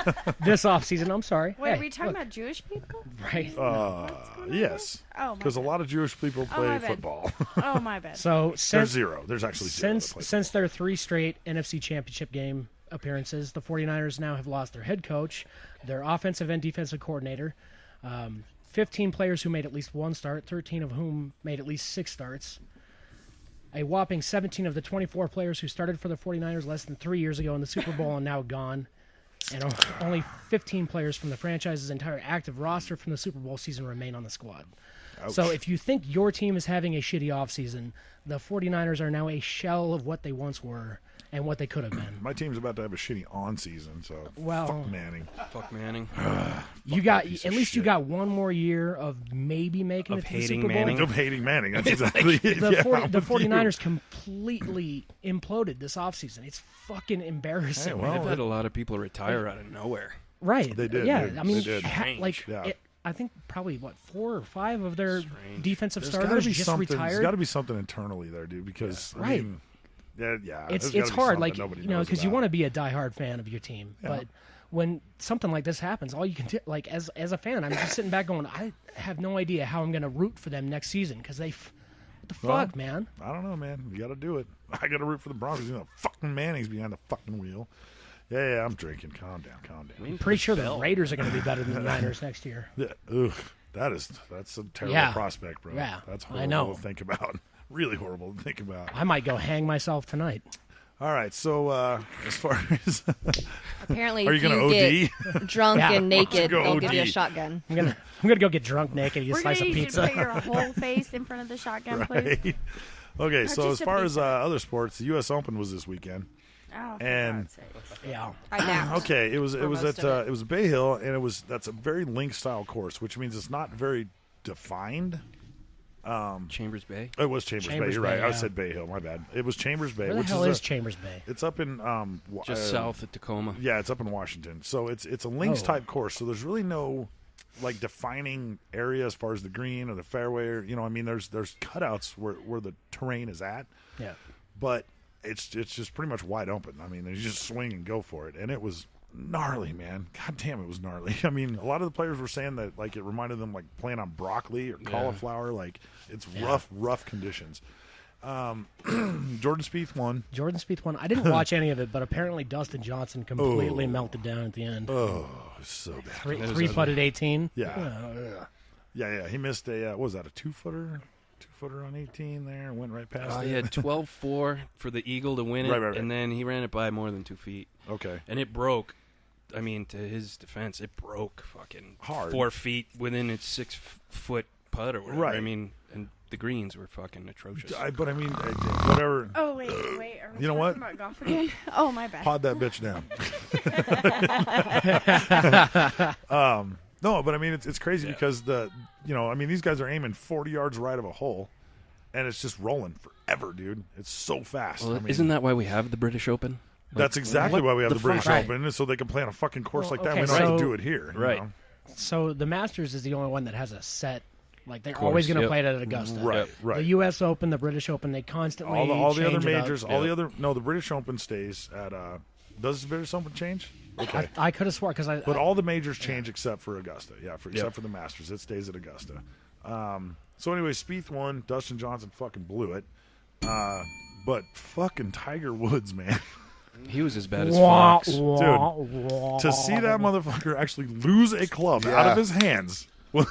this offseason. I'm sorry. Wait, are we talking about Jewish people? Right. Yes. Oh, because a lot of Jewish people play football. Oh, my bad. So there's 0. There's actually 0. Since their 3 straight NFC Championship game appearances, the 49ers now have lost their head coach, their offensive and defensive coordinator, 15 players who made at least 1 start, 13 of whom made at least 6 starts. A whopping 17 of the 24 players who started for the 49ers less than 3 years ago in the Super Bowl are now gone. And only 15 players from the franchise's entire active roster from the Super Bowl season remain on the squad. Ouch. So if you think your team is having a shitty offseason, the 49ers are now a shell of what they once were and what they could have been. My team's about to have a shitty on-season, so fuck Manning. Fuck Manning. You got at least you got 1 more year of maybe making it to the Super Bowl. Of hating Manning. That's exactly it. The 49ers completely imploded this offseason. It's fucking embarrassing. Hey, well, they've had a lot of people retire out of nowhere. Right. They did. Yeah. I mean, they did. I think probably 4 or 5 of their defensive There's starters just retired. There's got to be something internally there, dude. Because I mean, it's hard, like because you want to be a diehard fan of your team, but when something like this happens, all you can do, like as a fan, I'm just sitting back going, I have no idea how I'm going to root for them next season because what the fuck, man? I don't know, man. You got to do it. I got to root for the Broncos. You know, fucking Manning's behind the fucking wheel. Yeah, I'm drinking. Calm down. I'm pretty sure the Raiders are going to be better than the Niners next year. Yeah, that's a terrible prospect, bro. Yeah, that's horrible I know. to think about. Really horrible to think about. I might go hang myself tonight. All right, so as far as apparently, are you going to get drunk and naked, they'll give you a shotgun. I'm gonna go get drunk naked and eat a We're slice of gonna pizza. put your whole face in front of the shotgun, please. Okay, so just as a far as pizza. other sports, the U.S. Open was this weekend. Oh, for and God's sake. Yeah, I napped. Okay, it was for at most of it was Bay Hill, and that's a very link style course, which means it's not very defined. Chambers Bay. It was Chambers Bay. You're right. I said Bay Hill. My bad. It was Chambers Bay. Where the which hell is is Chambers Bay? It's up in Just south of Tacoma. Yeah, it's up in Washington. So it's a links type course. So there's really no like defining area as far as the green or the fairway. Or, I mean, there's cutouts where the terrain is at. Yeah, but it's just pretty much wide open. I mean, you just swing and go for it, and it was gnarly, man. God damn, it was gnarly. I mean, a lot of the players were saying that like it reminded them like playing on broccoli or cauliflower. Like it's rough conditions. Jordan Spieth won. I didn't watch any of it, but apparently Dustin Johnson completely melted down at the end. Oh, so bad. Three putted 18. Yeah. He missed a what was that, a 2-footer? 2-footer on 18 there, went right past it. He had 12-4 for the Eagle to win it, Right. and then he ran it by more than 2 feet. Okay. And it broke. I mean, to his defense, it broke fucking hard 4 feet within its 6-foot putt or whatever. Right. I mean, and the greens were fucking atrocious. But I mean, whatever. Oh, wait. Are we You know what? talking about golf again? Oh, my bad. Pod that bitch down. No, but I mean, it's crazy because these guys are aiming 40 yards right of a hole, and it's just rolling forever, dude. It's so fast. Well, isn't that why we have the British Open? That's exactly why we have the British Right. Open, is so they can play on a fucking course like that. okay, We don't have so- to do it here. Right. So the Masters is the only one that has a set. Like they're Course, always going to yep. play it at Augusta. Right. The U.S. Open, the British Open, they constantly All the other change it up. majors, the British Open stays at. Does the British Open change? Okay. I could have sworn because But all the majors change except for Augusta. Yeah, except for the Masters. It stays at Augusta. So anyway, Spieth won. Dustin Johnson fucking blew it. But fucking Tiger Woods, man. He was as bad as Fox. Dude, to see that motherfucker actually lose a club out of his hands was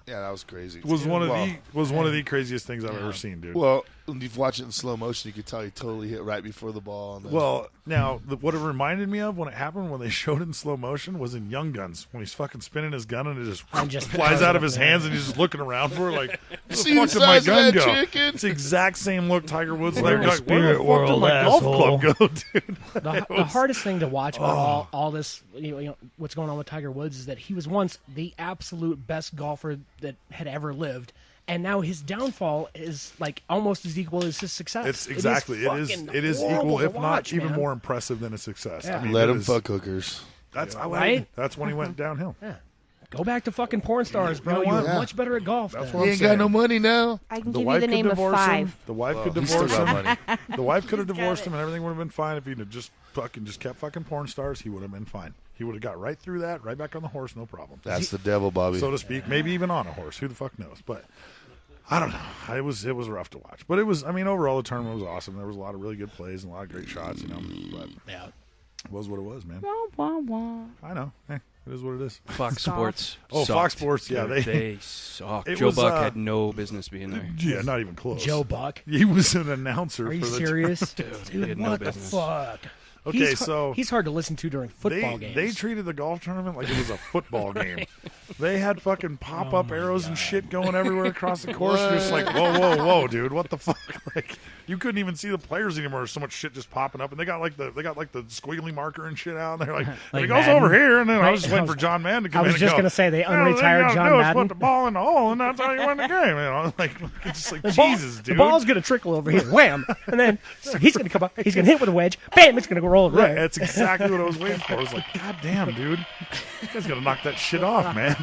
Yeah, that was crazy. was one of the craziest things I've ever seen, dude. Well, when you've watched it in slow motion, you could tell he totally hit right before the ball. And then, Well, now, what it reminded me of when it happened, when they showed it in slow motion, was in Young Guns, when he's fucking spinning his gun and it just flies out of his hands and he's just looking around for it like, where the See fuck the did my size of gun that go? chicken? It's the exact same look Tiger Woods like, We're in the like, where the spirit fuck world, did my golf club go, dude? The hardest thing to watch about all this, what's going on with Tiger Woods, is that he was once the absolute best golfer that had ever lived, and now his downfall is like almost as equal as his success. It's exactly. It is horrible equal, to if watch, not even man. more impressive than a success. Yeah. I mean, let it him is- fuck hookers. That's Right? That's when he went downhill. Yeah. Go back to fucking porn stars, bro. know You what? were much better at golf. That's then. what He I'm ain't saying. got no money now. I can The give you wife the could name of divorce 5. him. The wife could He still divorce got him. money. The wife could have He's got divorced it. him, and everything would have been fine if he'd have just kept fucking porn stars. He would have been fine. He would have got right through that, right back on the horse, no problem. That's the devil, Bobby. So to speak. Maybe even on a horse. Who the fuck knows? But I don't know. It was rough to watch, but it was. I mean, overall the tournament was awesome. There was a lot of really good plays and a lot of great shots. But Yeah. it was what it was, man. Wah, wah, wah. I know. It is what it is. Fox Sports. Oh, sucked. Fox Sports. Yeah, they sucked. It Joe was, Buck had no business being there. Yeah, not even close. Joe Buck. He was an announcer. Are you for the serious? He Dude, had no what the business. fuck? Okay, so he's hard to listen to during football games. They treated the golf tournament like it was a football game. They had fucking pop-up arrows and shit going everywhere across the course. You're just like, whoa, dude, what the fuck? Like, you couldn't even see the players anymore. So much shit just popping up, and they got like the squiggly marker and shit out. And they're like, Like it goes Madden. over here, and then I Right. was just waiting for John Madden to come I was in. just going gonna say they all you unretired gotta John do is Madden. put the ball in the hole, and that's how you win the game. Like it's just like The Jesus, ball, dude. The ball's gonna trickle over here, wham, and then he's gonna come up. He's gonna hit with a wedge, bam, it's gonna go roll over Right, there. that's exactly what I was waiting for. I was like, God damn, dude. You guys gotta knock that shit off, man.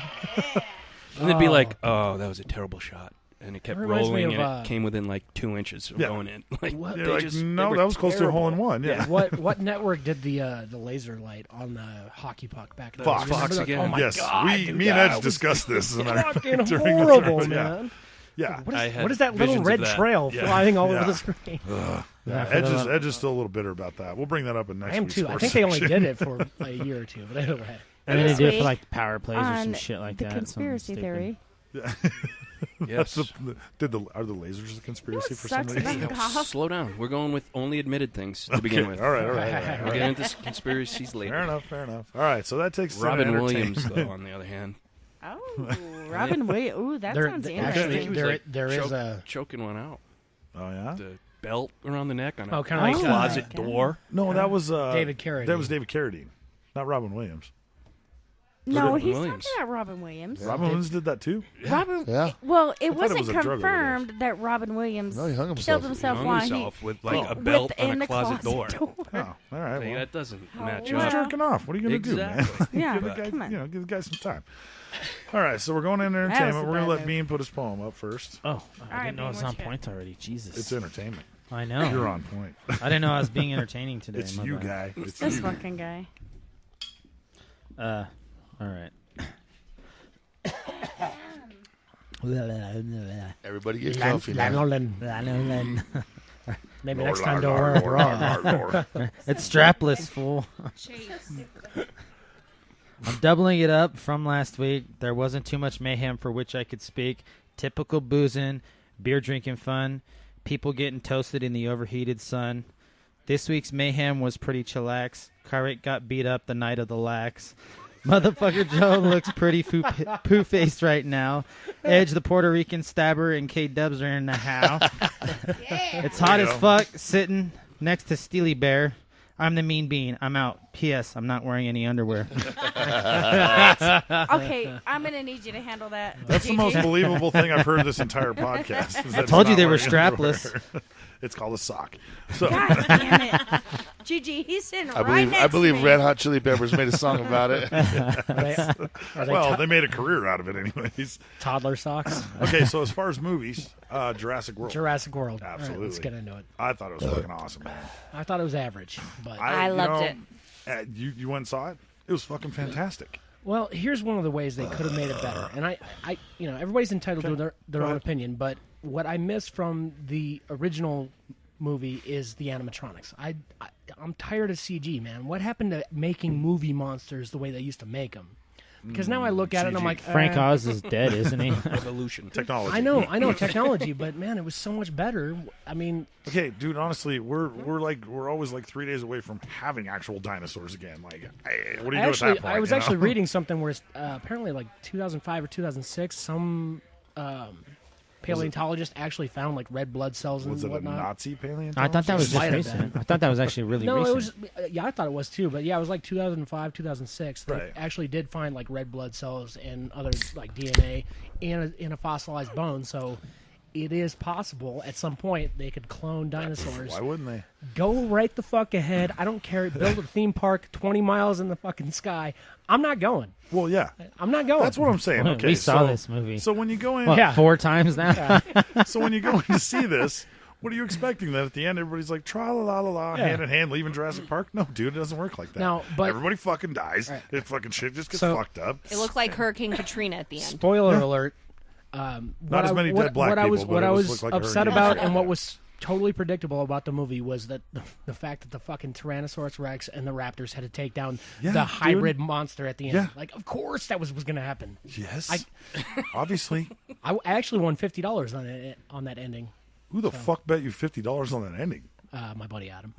And they'd be like, "Oh, that was a terrible shot." and it kept It reminds me rolling, of, and it came within like 2 inches of going in. Like, What? they You're like, just- no, they were that was close to a terrible. hole-in-one, yeah. What network did the laser light on the hockey puck back in the Fox. day? Remember that? again. Oh my Yes, God, me dude, and that Edge was discussed this. As a matter of fact, fucking during the horrible, tournament. man. Yeah. What is that little visions red of that. trail Yeah. flying all Yeah. over the screen? Ugh. Yeah, Yeah, Edge is still a little bitter about that. We'll bring that up in next I am week's too. I sports think they only section. did it for a year or two, but anyway. And then they This do it for week like power plays or some on shit like the that. conspiracy something theory. Yes. Are the lasers a conspiracy for some sucks reason? about golf? Slow down. We're going with only admitted things to begin with. All right. We'll get into conspiracies later. Fair enough. All right, so that takes us into Robin Williams, entertainment. though, on the other hand. Oh, Robin Williams. Ooh, that There- sounds there- interesting. actually, I think he was, there- like, there is a- choking one out. Oh yeah, The belt around the neck on a kinda like, closet God. door. No, that was David Carradine. That was David Carradine, not Robin Williams. No, Robin he's Williams. talking about Robin Williams. Robin Williams did that too. Robin. Yeah. Well, it thought it wasn't was a drug confirmed that Robin Williams No, he hung killed himself. himself He hung while himself he with like a belt within on the a closet door. Oh, all right. Hey, Well, that doesn't match he was up. jerking off. What are you going to do, Exactly. man? Yeah, give the guy, come on. give the guy some time. All right, so we're going into was entertainment. a We're going to bad let move. Bean put his poem up first. Oh, I right, didn't know Bean, it was what on you got? point already. Jesus. It's entertainment. I know. You're on point. I didn't know I was being entertaining today. It's my you, bad. guy. It's This you. fucking guy. All right. Everybody get comfy, man. Lanolin. Maybe Lord, next time Lord, don't wear a Lord, bra. Lord, Lord. It's strapless, fool. I'm doubling it up from last week. There wasn't too much mayhem for which I could speak. Typical boozing, beer drinking fun, people getting toasted in the overheated sun. This week's mayhem was pretty chillax. Carrick got beat up the night of the lax. Motherfucker Joe looks pretty poo-faced right now. Edge, the Puerto Rican stabber, and K-Dubs are in the house. It's hot as fuck sitting next to Stealy Bear. I'm the mean bean. I'm out. P.S. I'm not wearing any underwear. Okay, I'm gonna need you to handle that. That's the Gigi. most believable thing I've heard this entire podcast. Is that I he's told you not they were wearing strapless. underwear. It's called a sock. So God damn it, Gigi, he's sitting right next I believe to me. Red Hot Chili Peppers made a song about it. Are they well, they made a career out of it anyways. toddler socks? Okay, so as far as movies, Jurassic World. Jurassic World. All Absolutely. right, let's get into it. I thought it was fucking awesome, man. I thought it was average, but I loved it. You went and saw it? It was fucking fantastic. well, here's one of the ways they could have made it better. And I everybody's entitled to their Go own ahead. opinion, but what I miss from the original movie is the animatronics. I'm tired of CG, man. What happened to making movie monsters the way they used to make them? Because now I look at it and I'm like, Frank Oz is dead, isn't he? Evolution. Technology. I know technology, but man, it was so much better. I mean, Okay, dude. Honestly, we're always like 3 days away from having actual dinosaurs again. Like, what do you do at that point? I was you know? actually reading something where apparently like 2005 or 2006, some paleontologist actually found like red blood cells and Was it a whatnot. Nazi paleontologist? I thought that was just Might have recent. been. I thought that was actually really No, recent. it was. Yeah, I thought it was too. But yeah, it was like 2005, 2006. They Right. actually did find like red blood cells and other like DNA in a fossilized bone. So it is possible at some point they could clone dinosaurs. Why wouldn't they? Go right the fuck ahead. I don't care. Build a theme park 20 miles in the fucking sky. I'm not going. Well, yeah. I'm not going. That's what I'm saying. Okay, we saw so, this movie. So when you go in, What, Yeah. 4 times now? so when you go in to see this, what are you expecting? That at the end everybody's like tra la la la la, Yeah. hand in hand, leaving Jurassic Park? No, dude, it doesn't work like that. No, but- everybody fucking dies. Right. It fucking shit just gets So- fucked up. It looked like Hurricane Katrina at the end. Spoiler alert. Not as many dead black what I people, was, but what it I was was looked like a upset hurricane. about, and what was totally predictable about the movie was that the fact that the fucking Tyrannosaurus Rex and the Raptors had to take down Yeah, the dude. hybrid monster at the end. Yeah. Like, of course that was going to happen. Yes, obviously. I actually won $50 on that ending. Who the fuck bet you $50 on that ending? My buddy Adam.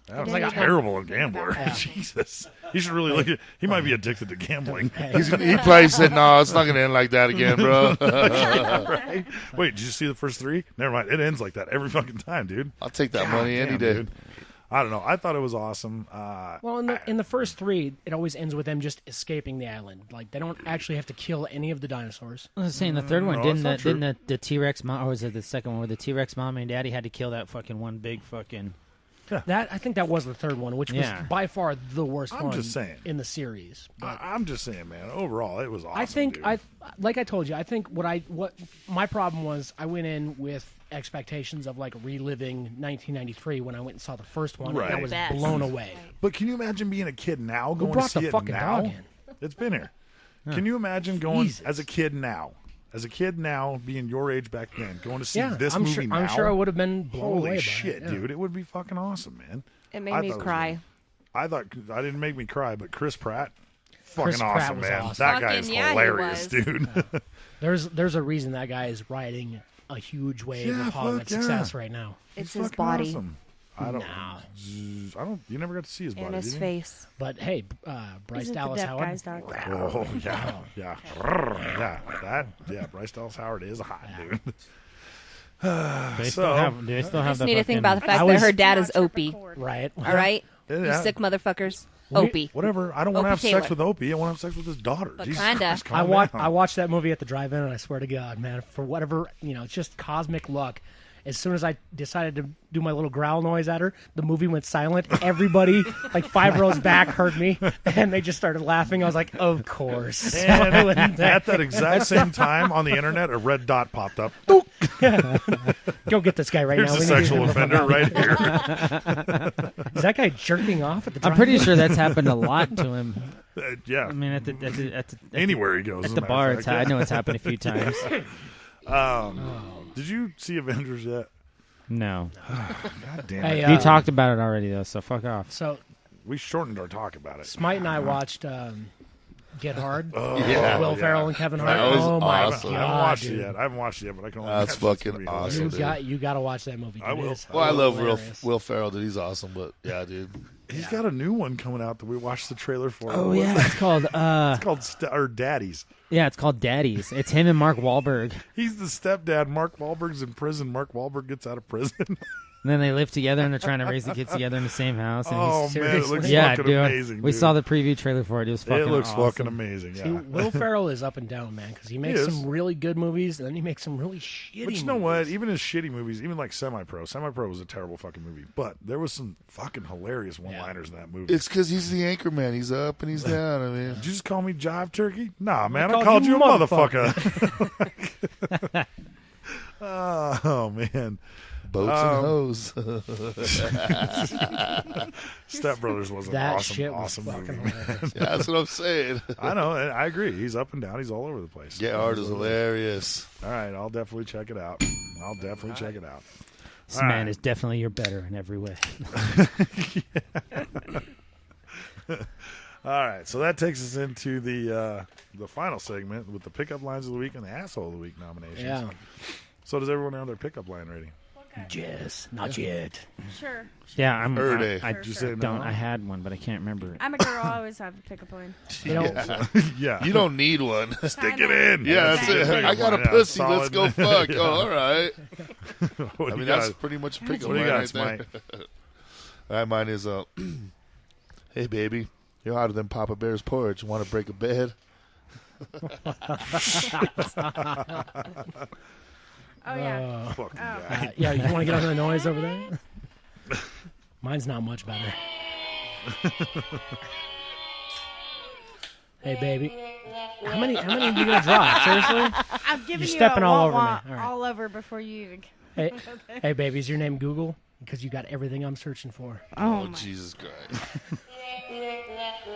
That was like terrible gambler. Jesus, he should really look at. He might be addicted to gambling. He probably said, "No, it's not going to end like that again, bro." Right? Wait, did you see the first 3? Never mind. It ends like that every fucking time, dude. I'll take that God money any damn, day. dude. I don't know. I thought it was awesome. Well, in the first 3, it always ends with them just escaping the island. Like, they don't actually have to kill any of the dinosaurs. I was saying the third one No, that's not true. didn't the T-Rex mom, or was it the second one where the T-Rex mom and daddy had to kill that fucking one big fucking I think that was the third one, which was by far the worst I'm one just saying. in the series. But I'm just saying, man. Overall, it was awesome. I think dude. like I told you, I think what my problem was, I went in with expectations of like reliving 1993 when I went and saw the first one, Right. and I was blown away. But can you imagine being a kid now Who going brought to see the it fucking now? dog in? It's been here. Can you imagine going Jesus. as a kid now? As a kid now, being your age back then, going to see this I'm movie sure, now. I'm sure I would have been blown away Holy by shit, it, yeah. dude! It would be fucking awesome, man. It made I me thought it was cry. good. I thought I didn't make me cry, but Chris Pratt, fucking Chris Pratt awesome, was man. awesome. That guy is Fucking yeah, he hilarious, was. dude. There's a reason that guy is riding a huge wave Yeah, of Hollywood fuck yeah. success right now. It's He's his fucking body awesome. I don't. Nah. I don't. You never got to see his body, and his did you? face. But hey, Bryce Isn't Dallas the deaf Howard. guy's dog? Oh yeah, yeah. Bryce Dallas Howard is hot, dude. They still have. They still I have just the need to think fucking- about the fact that her dad is Opie. Right. All right? Yeah. You sick motherfuckers. We- Opie. Whatever. I don't want to have Opie sex Taylor. with Opie. I want to have sex with his daughter. But Jesus kinda. Christ, calm I down. watched that movie at the drive-in, and I swear to God, man, for whatever, it's just cosmic luck. As soon as I decided to do my little growl noise at her, the movie went silent. Everybody, like 5 rows back, heard me, and they just started laughing. I was like, of course. And at that exact same time on the internet, a red dot popped up. Go get this guy right Here's now. a We need to sexual get him the offender fuck right out. here. Is that guy jerking off at the I'm drive-in? pretty sure that's happened a lot to him. Yeah. I mean, at the Anywhere he goes. at as a the matter bar, of fact. I know it's happened a few times. Did you see Avengers yet? No. God damn Hey, it. You talked about it already, though, so fuck off. So We shortened our talk about it. Smite and I watched Get Hard. Oh, Yeah. Will yeah. Ferrell and Kevin Hart. That was oh my awesome. God, I haven't watched dude. it yet. I haven't watched it yet, but I can only That's imagine it's fucking gonna be awesome, hilarious. dude. You got to watch that movie. Dude. I will. It is Well, I love hilarious. Will Ferrell, dude. He's awesome, but yeah, dude. He's got a new one coming out that we watched the trailer for. Oh, What's yeah. that? It's called... It's called Daddies. Yeah, it's called Daddies. It's him and Mark Wahlberg. He's the stepdad. Mark Wahlberg's in prison. Mark Wahlberg gets out of prison. And then they live together, and they're trying to raise the kids together in the same house. And Oh, he's, man, it looks yeah, fucking dude. amazing, We dude. saw the preview trailer for it. It was fucking It looks awesome. fucking amazing, yeah. See, Will Ferrell is up and down, man, because he makes is. some really good movies, and then he makes some really shitty But you know movies. what? Even his shitty movies, even like Semi-Pro. Semi-Pro was a terrible fucking movie. But there was some fucking hilarious one-liners in that movie. It's because he's the anchor man. He's up and he's down. I mean, Did you just call me Jive Turkey? Nah, man. I called called you you a motherfucker. Oh, man. boats and hoes. Step Brothers was an That awesome, shit was awesome movie, fucking man. hilarious. Yeah, that's what I'm saying. I know. I agree. He's up and down. He's all over the place. Get Hard is hilarious. All right. I'll definitely check it out. Check it out. This All man right. is definitely your better in every way. All right. So that takes us into the final segment with the pickup lines of the week and the asshole of the week nominations. Yeah. So does everyone have their pickup line ready? Yes, not yet. Sure. Yeah, I Did you say no? don't. I had one, but I can't remember it. I'm a girl. I always have a pickup line. Yeah. You don't need one. Stick it in. Yeah, that's it. I got a pussy. Let's go fuck. Yeah. Oh, all right. What I do mean, you that's got? pretty much a pickup What do you line got, right there. All right, mine is, hey, baby, you're hotter than Papa Bear's porch. Want to break a bed? Oh, yeah. Fucking guy. Yeah, you want to get on the noise over there? Mine's not much better. Hey, baby. How many are you going to drop? Seriously? I'm giving You're you stepping a all over wah-wah me. All right. all over before you even. Hey, hey, baby, is your name Google? Because you got everything I'm searching for. Oh, Jesus Christ.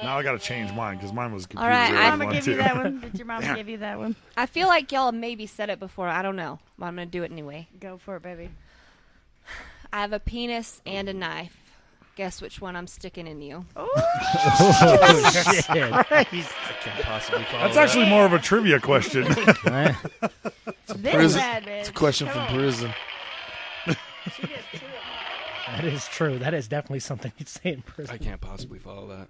Now I got to change mine because mine was All right, computer I'm one gonna give too. you that one. Did your mom give you that one? I feel like y'all maybe said it before. I don't know. But I'm going to do it anyway. Go for it, baby. I have a penis and a knife. Guess which one I'm sticking in you. Oh, shit. Can't possibly follow That's that. actually more of a trivia question. Right? This Prison. bad, bitch. It's a question Come from on. prison. She did two of them. That is true. That is definitely something you'd say in prison. I can't possibly follow that.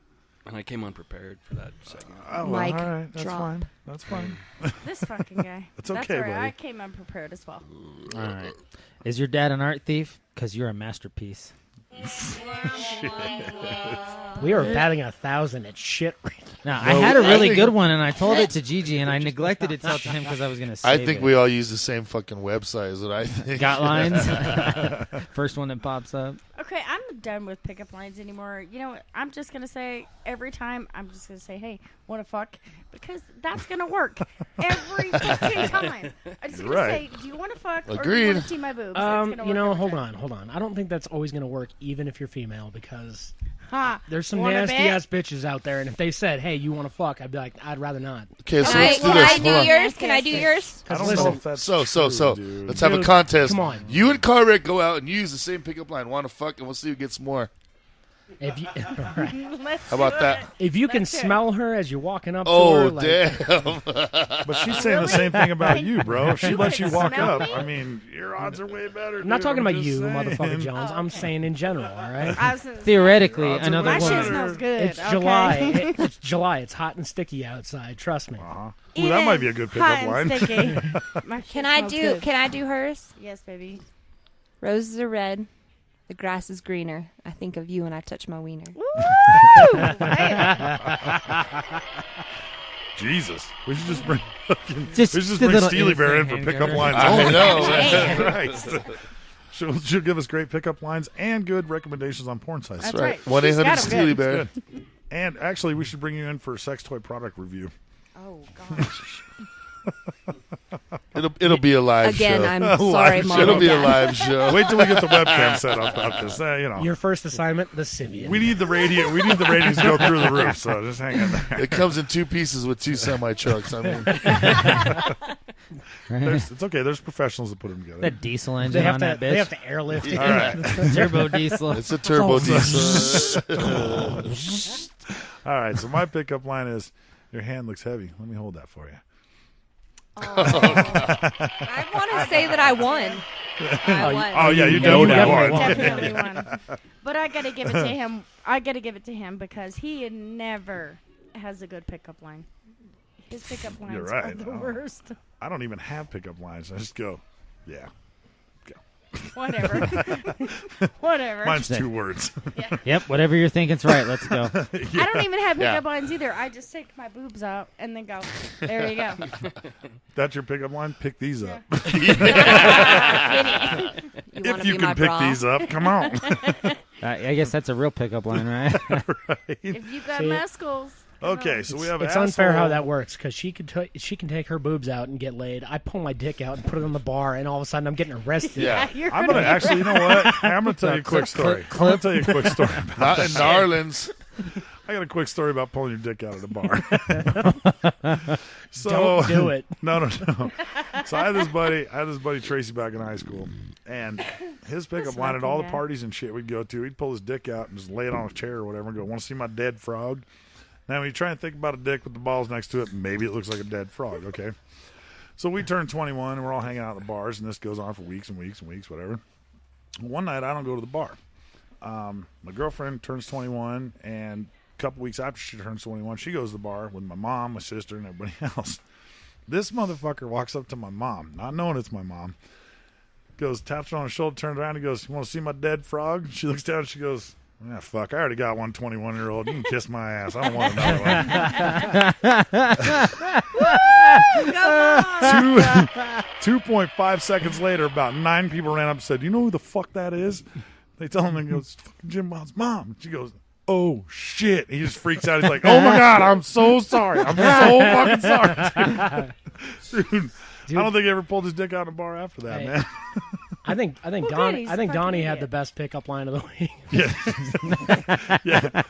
And I came unprepared for that segment. Oh, well, Mic all right. That's drop. fine. That's fine. This fucking guy. It's okay, all right. buddy. I came unprepared as well. All right. Is your dad an art thief? Because you're a masterpiece. We are batting 1,000 at shit right Now, No, I had a I really think- good one, and I told it to Gigi, and I neglected to tell it to him because I was going to I save think it. we all use the same fucking website, is what I think. Got lines? First one that pops up. Okay, I'm done with pickup lines anymore. You know what? I'm just going to say every time, I'm just going to say, hey, want to fuck? Because that's going to work every fucking time. I'm just going to say, do you want to fuck or do you want to see my boobs? Hold on. I don't think that's always going to work, even if you're female, because there's some nasty-ass bitches out there, and if they said, hey, you want to fuck, I'd be like, I'd rather not. Okay, so let's do this. Can I do yours? I don't know if that's so, dude. let's have a contest. Come on. You and Carrick go out and use the same pickup line. Want to fuck, and we'll see who gets more. If you, How about that? If you can smell her as you're walking up to Oh, her, damn. But she's saying the same thing about you, bro. If she lets you walk up, I mean, your odds are way better. I'm not talking about you, saying. motherfucker Jones. I'm saying in general, all right? Theoretically, another my woman. shit smells good. It's July. It's July. It's hot and sticky outside. Trust me. Ooh, that might be a good pickup line. Can I do hers? Yes, baby. Roses are red. The grass is greener. I think of you when I touch my wiener. Jesus, we should just bring Just bring Stealy Bear in for pickup lines. I know. Christ. She'll give us great pickup lines and good recommendations on porn sites. That's right. 1-800 Stealy Bear. And actually, we should bring you in for a sex toy product review. Oh gosh. It'll be a live show. Again, I'm sorry, Mom. It'll be a live show. Wait till we get the webcam set up. Because, Your first assignment, the Simeon. we need the radio. We need the ratings to go through the roof. So just hang in there. It comes in 2 pieces with 2 semi trucks. I mean, it's okay. There's professionals that put them together. That diesel engine on that bitch. They have to airlift it. All right. Turbo diesel. it's a turbo diesel. All right. So my pickup line is, your hand looks heavy. Let me hold that for you. I want to say that I won. I won. Oh yeah, you definitely won. But I got to give it to him. Because he never has a good pickup line. His pickup lines You're right. are the worst. I don't even have pickup lines. I just go, yeah. Whatever. Whatever. Mine's 2 words. Yeah. Yep, whatever you're thinking's right. Let's go. I don't even have pickup lines either. I just take my boobs out and then go, there you go. That's your pickup line? Pick these up. If you can pick these up, come on. I guess that's a real pickup line, right? Right. If you got muscles. Okay, so we have It's unfair how that works because she can take her boobs out and get laid. I pull my dick out and put it on the bar, and all of a sudden I'm getting arrested. Yeah. I'm gonna actually, you know what? I'm gonna tell you a quick story. I'm gonna tell you a quick story about Not in Narlands. I got a quick story about pulling your dick out of the bar. So Don't do it. No. So I had this buddy Tracy back in high school, and his pickup line at all the parties and shit we'd go to, he'd pull his dick out and just lay it on a chair or whatever and go, "Want to see my dead frog?" Now, when you try and think about a dick with the balls next to it, maybe it looks like a dead frog, okay? So we turned 21, and we're all hanging out in the bars, and this goes on for weeks and weeks and weeks, whatever. One night, I don't go to the bar. My girlfriend turns 21, and a couple weeks after she turns 21, she goes to the bar with my mom, my sister, and everybody else. This motherfucker walks up to my mom, not knowing it's my mom, goes, taps her on the shoulder, turns around, and goes, "You want to see my dead frog?" She looks down, and she goes, "Yeah, fuck, I already got one 21-year-old. You can kiss my ass. I don't want another one." 2.5 seconds later, about 9 people ran up and said, "You know who the fuck that is?" They tell him, and he goes, "It's fucking Jim Bond's mom." She goes, "Oh, shit." He just freaks out. He's like, "Oh, my God, I'm so sorry. I'm so fucking sorry." Dude, I don't think he ever pulled his dick out in a bar after that, man. I think Donnie had the best pickup line of the week. Yeah.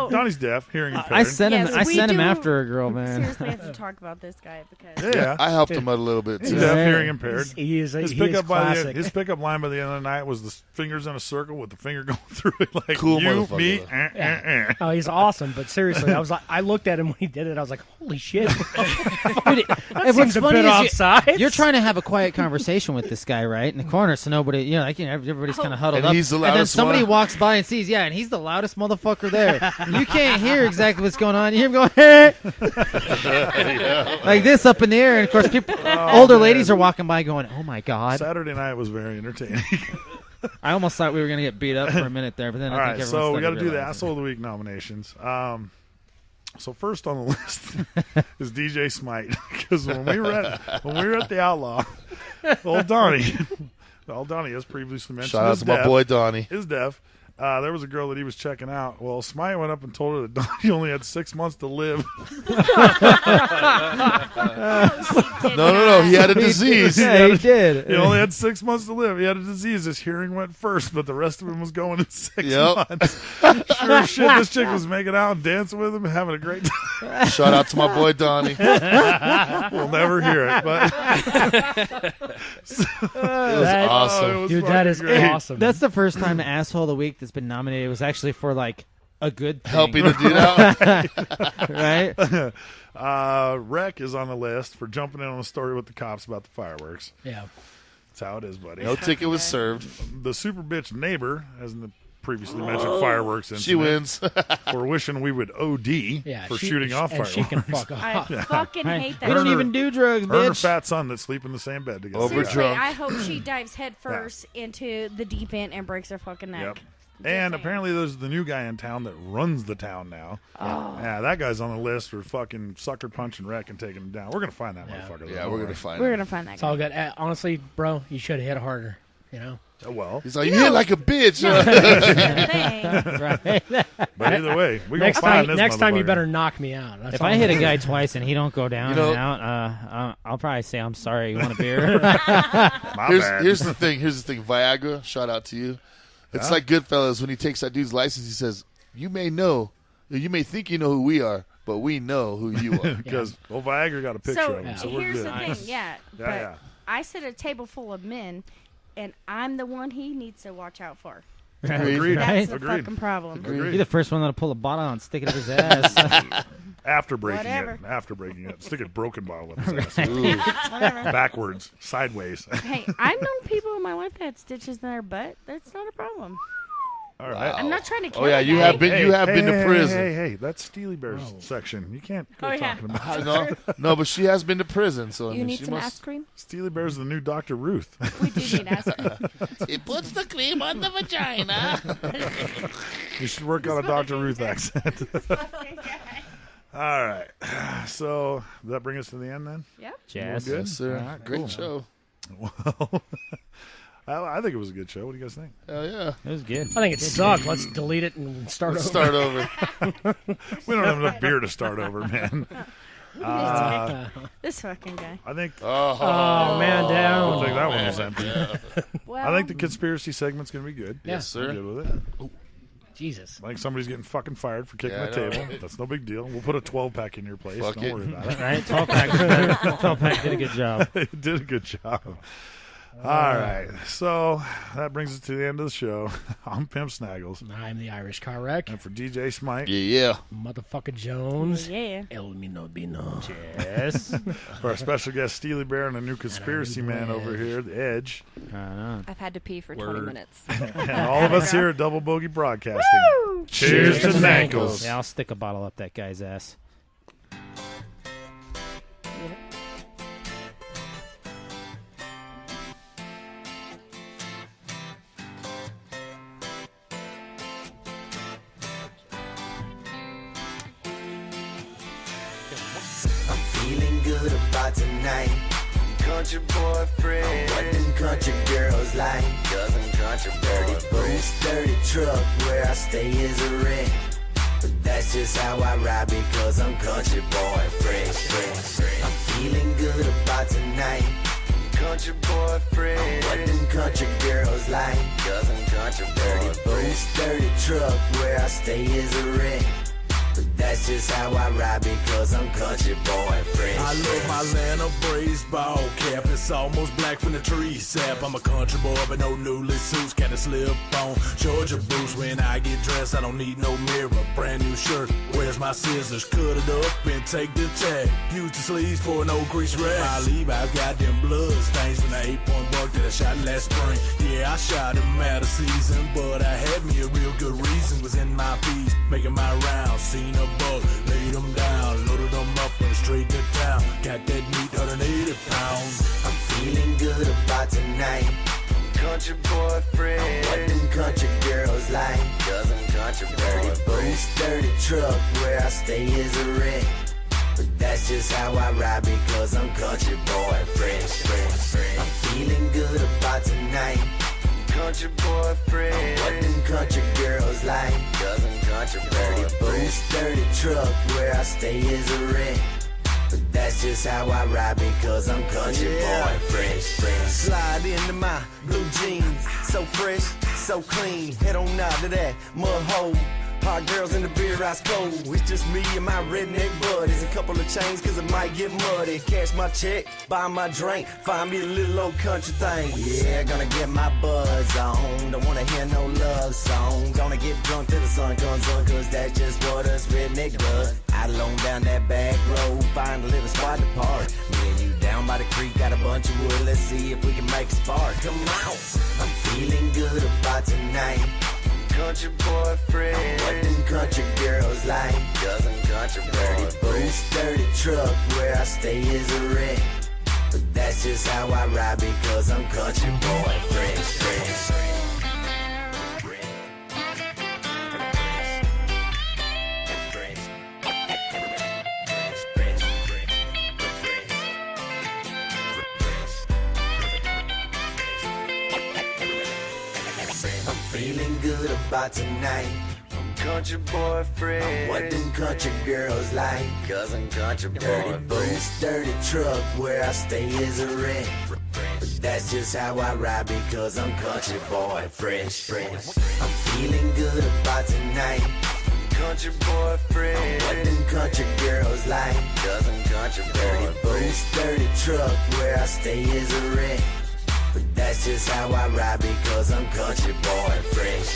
Donnie's deaf, hearing impaired. I sent him after a girl, man. Seriously, have to talk about this guy because I helped him out a little bit too. He's deaf, hearing impaired. His pickup classic. line by the end of the night was the fingers in a circle with the finger going through it, like Cool you, motherfucker. me. Oh, he's awesome. But seriously, I looked at him when he did it. I was like, holy shit. Dude, That seems what's a funny bit is offside. you're trying to have a quiet conversation with this guy, right, in the corner, so nobody, everybody's kind of huddled And up. he's the and then loudest somebody one. walks by and sees, and he's the loudest motherfucker there. You can't hear exactly what's going on. You hear him going, "Hey," like this up in the air, and of course, older ladies are walking by going, "Oh my God." Saturday night was very entertaining. I almost thought we were going to get beat up for a minute there, but then All I right, think so we got got to do the Asshole of the Week nominations. So first on the list is DJ Smite, because when we were at the Outlaw, old Donnie Well, Donnie, as previously mentioned, Shout out to my boy Donnie. Is deaf. There was a girl that he was checking out. Well, Smite went up and told her that Donnie only had 6 months to live. No. He had a disease. Yeah, he did. He only had 6 months to live. He had a disease. His hearing went first, but the rest of him was going in 6 months. Sure as shit, this chick was making out and dancing with him and having a great time. Shout out to my boy Donnie. We'll never hear it, but it was awesome. Dude, that is awesome. That's the first time the Asshole of the Week that's been nominated was actually for like a good thing. Helping the dude out. Right? Rec is on the list for jumping in on a story with the cops about the fireworks. Yeah. That's how it is, buddy. No ticket was served. The super bitch neighbor, as in the previously mentioned fireworks incident. She wins. For wishing we would OD for shooting off fireworks. She can fuck off. I fucking hate that. We don't even do drugs, Her and her bitch. fat son that sleep in the same bed together. Seriously, I hope she dives head first into the deep end and breaks her fucking neck. Yep. And apparently there's the new guy in town that runs the town now. Oh. Yeah, that guy's on the list for fucking sucker punching Wreck and taking him down. We're going to find that motherfucker. Yeah, we're going to find We're him. going to find that It's guy. all good. Honestly, bro, you should have hit harder, you know? Well, he's like, you hit like a bitch. Right. But either way, we next gonna find time, this next time you motherfucker. better knock me out. That's If all I hit a I'm guy saying. twice and he don't go down You know- and out, I'll probably say I'm sorry. You want a beer? Here's the thing. Viagra, shout out to you. It's like Goodfellas when he takes that dude's license. He says, you may think you know who we are, but we know who you are. Because Viagra got a picture of him, so we're here's good. the thing, but Yeah. I sit at a table full of men, and I'm the one he needs to watch out for. Agreed. That's the Agreed. fucking problem. You're the first one that'll pull a bottle out and stick it up his ass. After breaking Whatever. it. After breaking it. Stick a broken bottle up his ass. Whatever. Backwards. Sideways. Hey, I've known people in my life that had stitches in their butt. That's not a problem. All right. I'm not trying to kill Oh yeah, a you guy. have been to prison. Hey, that's Steely Bear's section. You can't go talking about No, but she has been to prison. So I You mean, need she some must. ice cream? Steely Bear's the new Dr. Ruth. We do need ice cream. He puts the cream on the vagina. You should work on a Dr. Ruth accent. All right. So, does that bring us to the end then? Yep. Jazz. We're good? Yes, sir. All right, Great cool. show. Well, I think it was a good show. What do you guys think? Hell yeah. It was good. I think it sucked. Let's delete it and start over. Start over. We don't have enough beer to start over, man. This fucking guy. I think. Oh, man, down. I think that one was empty. Well, I think the conspiracy segment's going to be good. Yes, sir. I'm good with it. Jesus. I think somebody's getting fucking fired for kicking Yeah, the I know, table. right? That's no big deal. We'll put a 12-pack in your place. Fuck Don't it. worry about it. Right? 12-pack did a good job. It did a good job. All right. So that brings us to the end of the show. I'm Pimp Snaggles. I'm the Irish car wreck. And for DJ Smite. Yeah. Motherfucker Jones. Yeah. El Mino Bino. Yes. For our special guest, Steely Bear, and a new conspiracy man over here, The Edge. I've had to pee for 20 minutes. And all of us here at Double Bogey Broadcasting. Woo! Cheers to Nankles. Yeah, I'll stick a bottle up that guy's ass. I'm feeling good about tonight. Country boyfriend. What them country girls like? Doesn't country dirty boots, dirty truck. Where I stay is a wreck. But that's just how I ride because I'm country boy fresh. I'm feeling good about tonight. Country boyfriend. What them country girls like? Doesn't country dirty boots, dirty truck. Where I stay is a wreck. But that's just how I ride because I'm country boy fresh. I love my Atlanta braids ball cap. It's almost black from the tree sap. I'm a country boy, but no newly suits. Got to slip on Georgia boots. When I get dressed, I don't need no mirror. Brand new shirt. Where's my scissors? Cut it up and take the tag. Use the sleeves for an old grease rag. My Levi's got them blood stains from the 8-point buck that I shot last spring. Yeah, I shot him out of season, but I had me a real good reason. Was in my fees, making my rounds. Seen a buck, laid them down, loaded them up and straight to town. Got that meat, 180 pounds. I'm feeling good about tonight. Country boyfriend. What them country girls like? Doesn't country dirty boots, dirty truck. Where I stay is a wreck. But that's just how I ride because I'm country boy fresh. I'm feeling good about tonight. Country boy fresh. What them country girls like? 'Cause I'm country boy. Dirty boots, dirty truck, where I stay is a wreck. But that's just how I ride because I'm country boy fresh. Slide into my blue jeans, so fresh, so clean. Head on out to that mud hole. Hot girls in the beer ice cold. It's just me and my redneck buddies. A couple of chains cause it might get muddy. Cash my check, buy my drink, find me a little old country thing. Yeah, gonna get my buzz on. Don't wanna hear no love song. Gonna get drunk till the sun comes up, cause that's just what us redneck does. Out alone down that back road, find a little spot to park. Me and you down by the creek, got a bunch of wood. Let's see if we can make a spark. Come on, I'm feeling good about tonight. Country boy friend. What them country girls like? 'Cause I'm country boy. Dirty boots, dirty truck, where I stay is a wreck. But that's just how I ride because I'm country boy fresh. I'm feeling good about tonight. I'm country boy fresh. I'm what them country girls like? 'Cause I'm country boy. Dirty boots, dirty truck, where I stay is a wreck. But that's just how I ride because I'm country boy fresh. I'm feeling good about tonight. Country boy fresh. What them country girls like? 'Cause I'm country boy. Dirty boots, dirty truck, where I stay is a wreck. But that's just how I ride because I'm country boy fresh.